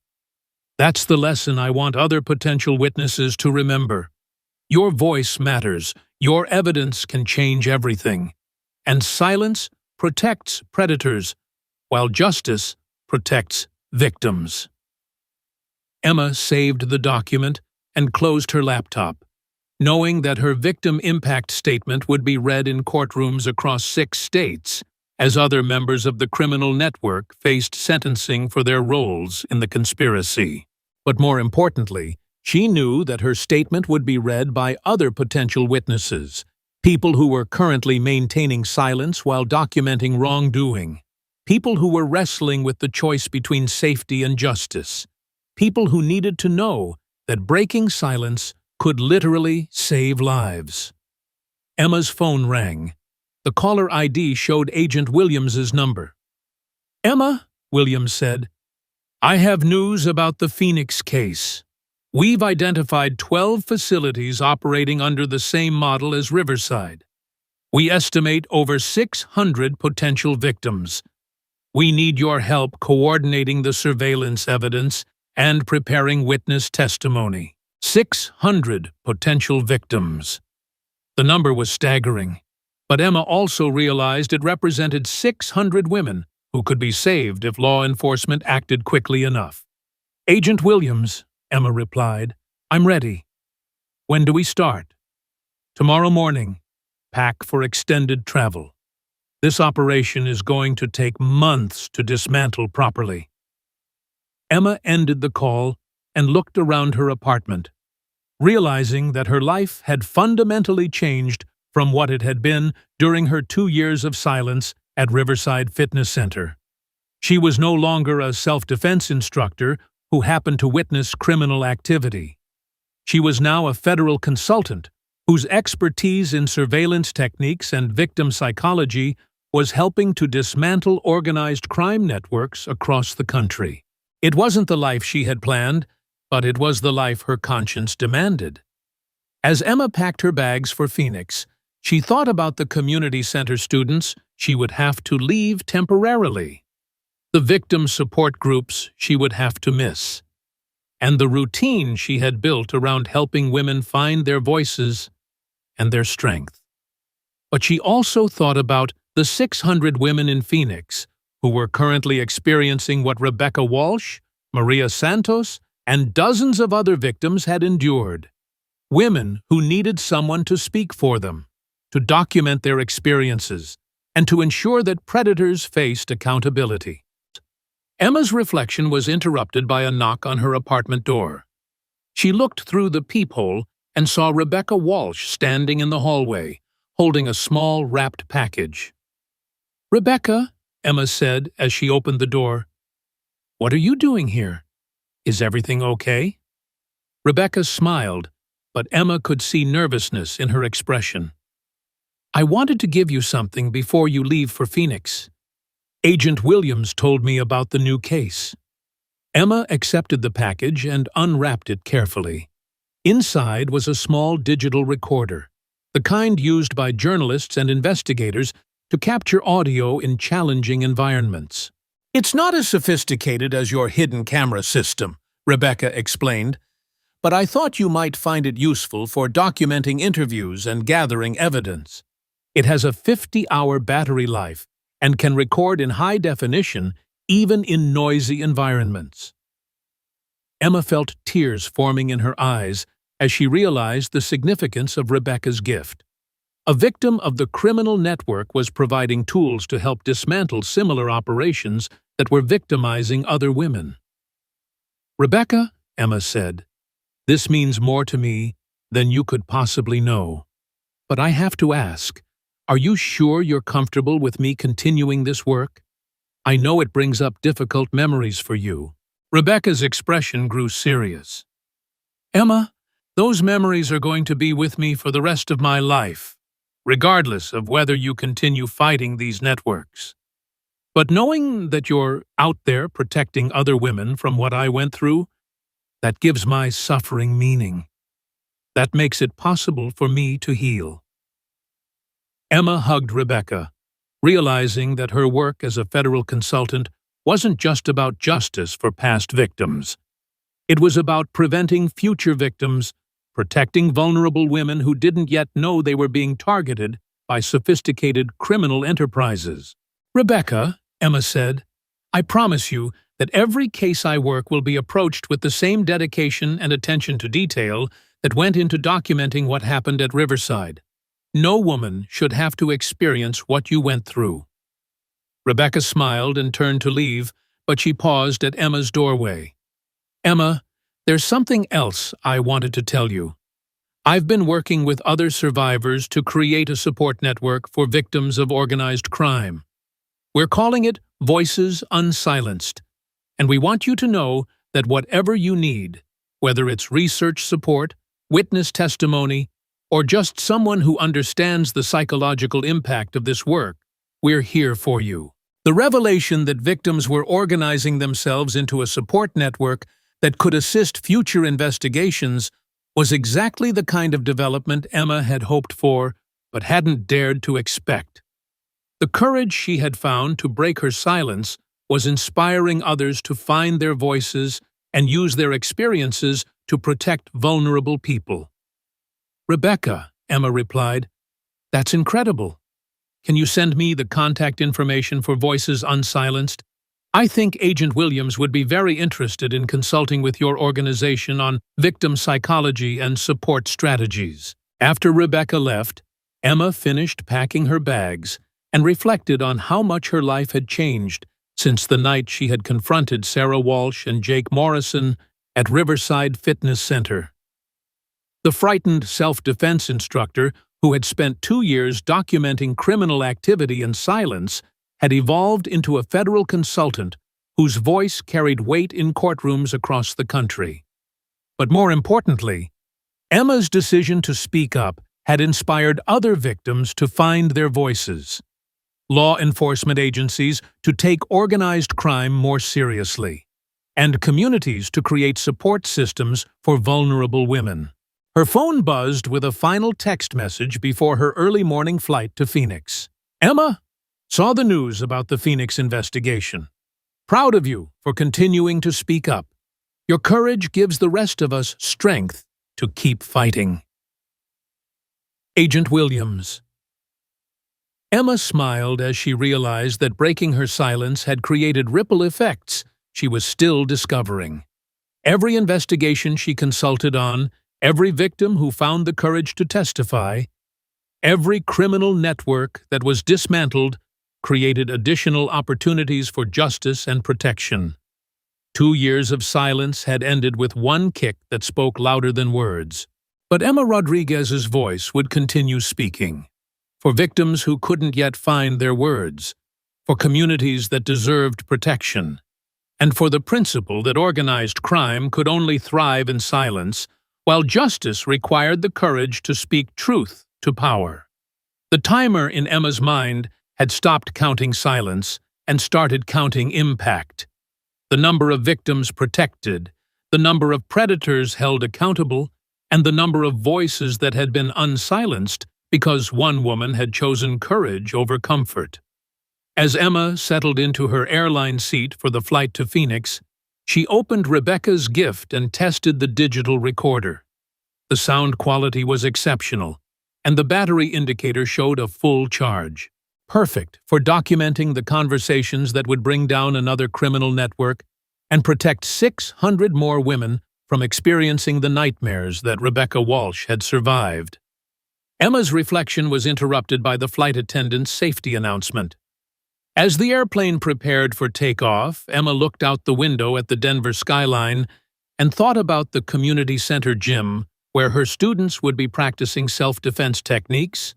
Speaker 2: That's the lesson I want other potential witnesses to remember. Your voice matters. Your evidence can change everything. And silence protects predators, while justice protects victims. Emma saved the document and closed her laptop, knowing that her victim impact statement would be read in courtrooms across 6 states as other members of the criminal network faced sentencing for their roles in the conspiracy. But more importantly, she knew that her statement would be read by other potential witnesses, people who were currently maintaining silence while documenting wrongdoing, people who were wrestling with the choice between safety and justice, people who needed to know that breaking silence could literally save lives. Emma's phone rang. The caller ID showed Agent Williams's number. "Emma," Williams said, "I have news about the Phoenix case. We've identified 12 facilities operating under the same model as Riverside. We estimate over 600 potential victims. We need your help coordinating the surveillance evidence and preparing witness testimony. 600 potential victims." The number was staggering, but Emma also realized it represented 600 women who could be saved if law enforcement acted quickly enough. "Agent Williams," Emma replied, "I'm ready. When do we start?" "Tomorrow morning. Pack for extended travel. This operation is going to take months to dismantle properly." Emma ended the call and looked around her apartment, realizing that her life had fundamentally changed from what it had been during her 2 years of silence at Riverside Fitness Center. She was no longer a self-defense instructor who happened to witness criminal activity. She was now a federal consultant whose expertise in surveillance techniques and victim psychology was helping to dismantle organized crime networks across the country. It wasn't the life she had planned, but it was the life her conscience demanded. As Emma packed her bags for Phoenix, she thought about the community center students she would have to leave temporarily, the victim support groups she would have to miss, and the routine she had built around helping women find their voices and their strength. But she also thought about the 600 women in Phoenix who were currently experiencing what Rebecca Walsh, Maria Santos, and dozens of other victims had endured. Women who needed someone to speak for them, to document their experiences, and to ensure that predators faced accountability. Emma's reflection was interrupted by a knock on her apartment door. She looked through the peephole and saw Rebecca Walsh standing in the hallway, holding a small wrapped package. "Rebecca," Emma said as she opened the door, "what are you doing here? Is everything okay?" Rebecca smiled, but Emma could see nervousness in her expression. "I wanted to give you something before you leave for Phoenix. Agent Williams told me about the new case." Emma accepted the package and unwrapped it carefully. Inside was a small digital recorder, the kind used by journalists and investigators to capture audio in challenging environments. "It's not as sophisticated as your hidden camera system," Rebecca explained, "but I thought you might find it useful for documenting interviews and gathering evidence. It has a 50-hour battery life and can record in high definition even in noisy environments." Emma felt tears forming in her eyes as she realized the significance of Rebecca's gift. A victim of the criminal network was providing tools to help dismantle similar operations that were victimizing other women. "Rebecca," Emma said, "this means more to me than you could possibly know. But I have to ask, are you sure you're comfortable with me continuing this work? I know it brings up difficult memories for you." Rebecca's expression grew serious. "Emma, those memories are going to be with me for the rest of my life, regardless of whether you continue fighting these networks. But knowing that you're out there protecting other women from what I went through, that gives my suffering meaning. That makes it possible for me to heal." Emma hugged Rebecca, realizing that her work as a federal consultant wasn't just about justice for past victims. It was about preventing future victims, protecting vulnerable women who didn't yet know they were being targeted by sophisticated criminal enterprises. "Rebecca," Emma said, "I promise you that every case I work will be approached with the same dedication and attention to detail that went into documenting what happened at Riverside. No woman should have to experience what you went through." Rebecca smiled and turned to leave, but she paused at Emma's doorway. "Emma, there's something else I wanted to tell you. I've been working with other survivors to create a support network for victims of organized crime. We're calling it Voices Unsilenced, and we want you to know that whatever you need, whether it's research support, witness testimony, or just someone who understands the psychological impact of this work, we're here for you." The revelation that victims were organizing themselves into a support network that could assist future investigations was exactly the kind of development Emma had hoped for but hadn't dared to expect. The courage she had found to break her silence was inspiring others to find their voices and use their experiences to protect vulnerable people. "Rebecca," Emma replied, "that's incredible. Can you send me the contact information for Voices Unsilenced? I think Agent Williams would be very interested in consulting with your organization on victim psychology and support strategies." After Rebecca left, Emma finished packing her bags and reflected on how much her life had changed since the night she had confronted Sarah Walsh and Jake Morrison at Riverside Fitness Center. The frightened self-defense instructor, who had spent 2 years documenting criminal activity in silence, had evolved into a federal consultant whose voice carried weight in courtrooms across the country. But more importantly, Emma's decision to speak up had inspired other victims to find their voices, law enforcement agencies to take organized crime more seriously, and communities to create support systems for vulnerable women. Her phone buzzed with a final text message before her early morning flight to Phoenix. "Emma, saw the news about the Phoenix investigation. Proud of you for continuing to speak up. Your courage gives the rest of us strength to keep fighting." Agent Williams. Emma smiled as she realized that breaking her silence had created ripple effects she was still discovering. Every investigation she consulted on, every victim who found the courage to testify, every criminal network that was dismantled created additional opportunities for justice and protection. 2 years of silence had ended with one kick that spoke louder than words. But Emma Rodriguez's voice would continue speaking, for victims who couldn't yet find their words, for communities that deserved protection, and for the principle that organized crime could only thrive in silence, while justice required the courage to speak truth to power. The timer in Emma's mind had stopped counting silence and started counting impact. The number of victims protected, the number of predators held accountable, and the number of voices that had been unsilenced because one woman had chosen courage over comfort. As Emma settled into her airline seat for the flight to Phoenix, she opened Rebecca's gift and tested the digital recorder. The sound quality was exceptional, and the battery indicator showed a full charge. Perfect for documenting the conversations that would bring down another criminal network and protect 600 more women from experiencing the nightmares that Rebecca Walsh had survived. Emma's reflection was interrupted by the flight attendant's safety announcement. As the airplane prepared for takeoff, Emma looked out the window at the Denver skyline and thought about the community center gym where her students would be practicing self-defense techniques,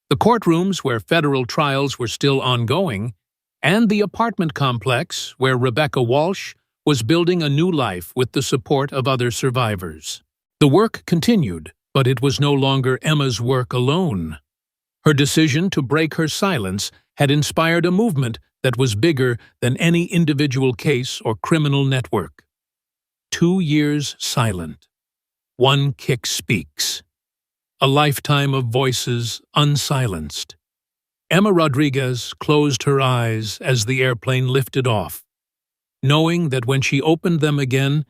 Speaker 2: the courtrooms where federal trials were still ongoing, and the apartment complex where Rebecca Walsh was building a new life with the support of other survivors. The work continued, but it was no longer Emma's work alone. Her decision to break her silence had inspired a movement that was bigger than any individual case or criminal network. 2 years silent. One kick speaks. A lifetime of voices unsilenced. Emma Rodriguez closed her eyes as the airplane lifted off, knowing that when she opened them again,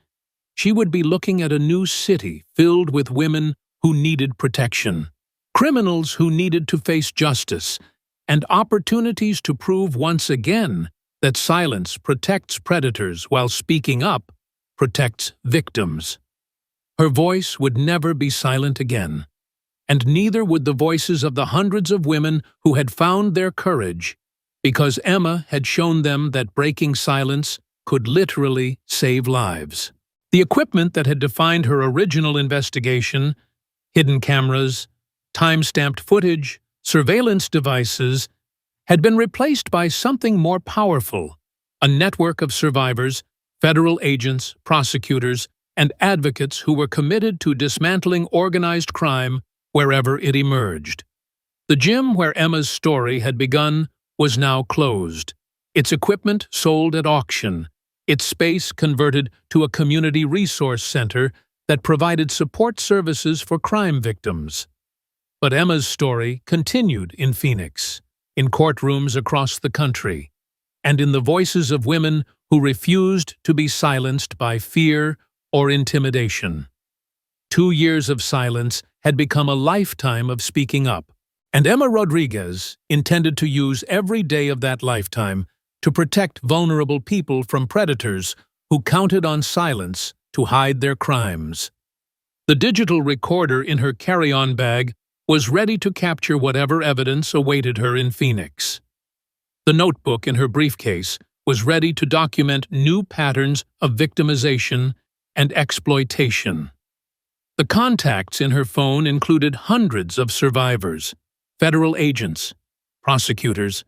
Speaker 2: she would be looking at a new city filled with women who needed protection, criminals who needed to face justice, and opportunities to prove once again that silence protects predators while speaking up protects victims. Her voice would never be silent again, and neither would the voices of the hundreds of women who had found their courage, because Emma had shown them that breaking silence could literally save lives. The equipment that had defined her original investigation, hidden cameras, time-stamped footage, surveillance devices, had been replaced by something more powerful, a network of survivors, federal agents, prosecutors, and advocates who were committed to dismantling organized crime wherever it emerged. The gym where Emma's story had begun was now closed, its equipment sold at auction, its space converted to a community resource center that provided support services for crime victims. But Emma's story continued in Phoenix, in courtrooms across the country, and in the voices of women who refused to be silenced by fear or intimidation. 2 years of silence had become a lifetime of speaking up, and Emma Rodriguez intended to use every day of that lifetime to protect vulnerable people from predators who counted on silence to hide their crimes. The digital recorder in her carry-on bag was ready to capture whatever evidence awaited her in Phoenix. The notebook in her briefcase was ready to document new patterns of victimization and exploitation. The contacts in her phone included hundreds of survivors, federal agents, prosecutors,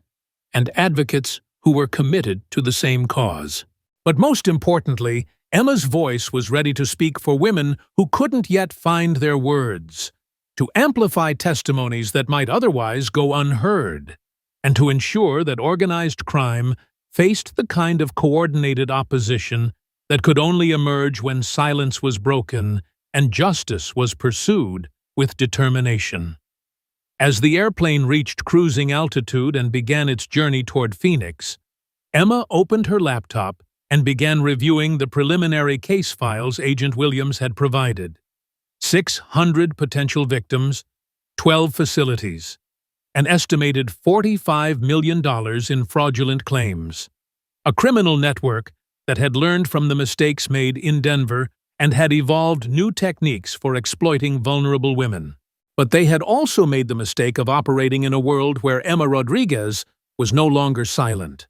Speaker 2: and advocates who were committed to the same cause. But most importantly, Emma's voice was ready to speak for women who couldn't yet find their words, to amplify testimonies that might otherwise go unheard, and to ensure that organized crime faced the kind of coordinated opposition that could only emerge when silence was broken and justice was pursued with determination. As the airplane reached cruising altitude and began its journey toward Phoenix, Emma opened her laptop and began reviewing the preliminary case files Agent Williams had provided. 600 potential victims, 12 facilities, an estimated $45 million in fraudulent claims. A criminal network that had learned from the mistakes made in Denver and had evolved new techniques for exploiting vulnerable women. But they had also made the mistake of operating in a world where Emma Rodriguez was no longer silent,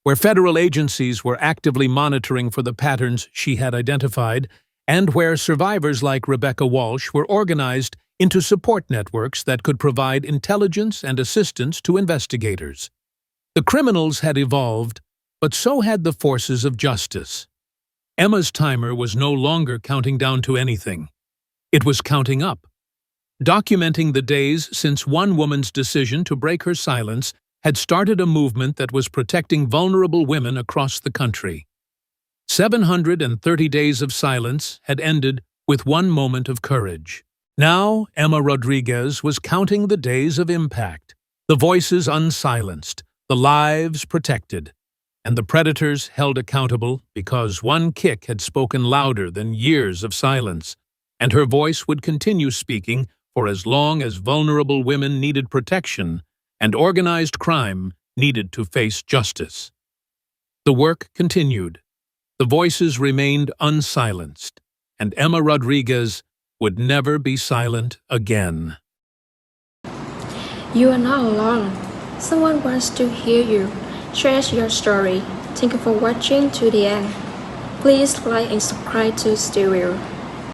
Speaker 2: where federal agencies were actively monitoring for the patterns she had identified, and where survivors like Rebecca Walsh were organized into support networks that could provide intelligence and assistance to investigators. The criminals had evolved, but so had the forces of justice. Emma's timer was no longer counting down to anything. It was counting up, documenting the days since one woman's decision to break her silence had started a movement that was protecting vulnerable women across the country. 730 days of silence had ended with one moment of courage. Now, Emma Rodriguez was counting the days of impact, the voices unsilenced, the lives protected, and the predators held accountable because one kick had spoken louder than years of silence, and her voice would continue speaking for as long as vulnerable women needed protection and organized crime needed to face justice. The work continued. The voices remained unsilenced, and Emma Rodriguez would never be silent again.
Speaker 3: You are not alone. Someone wants to hear you. Share your story. Thank you for watching to the end. Please like and subscribe to Stereo.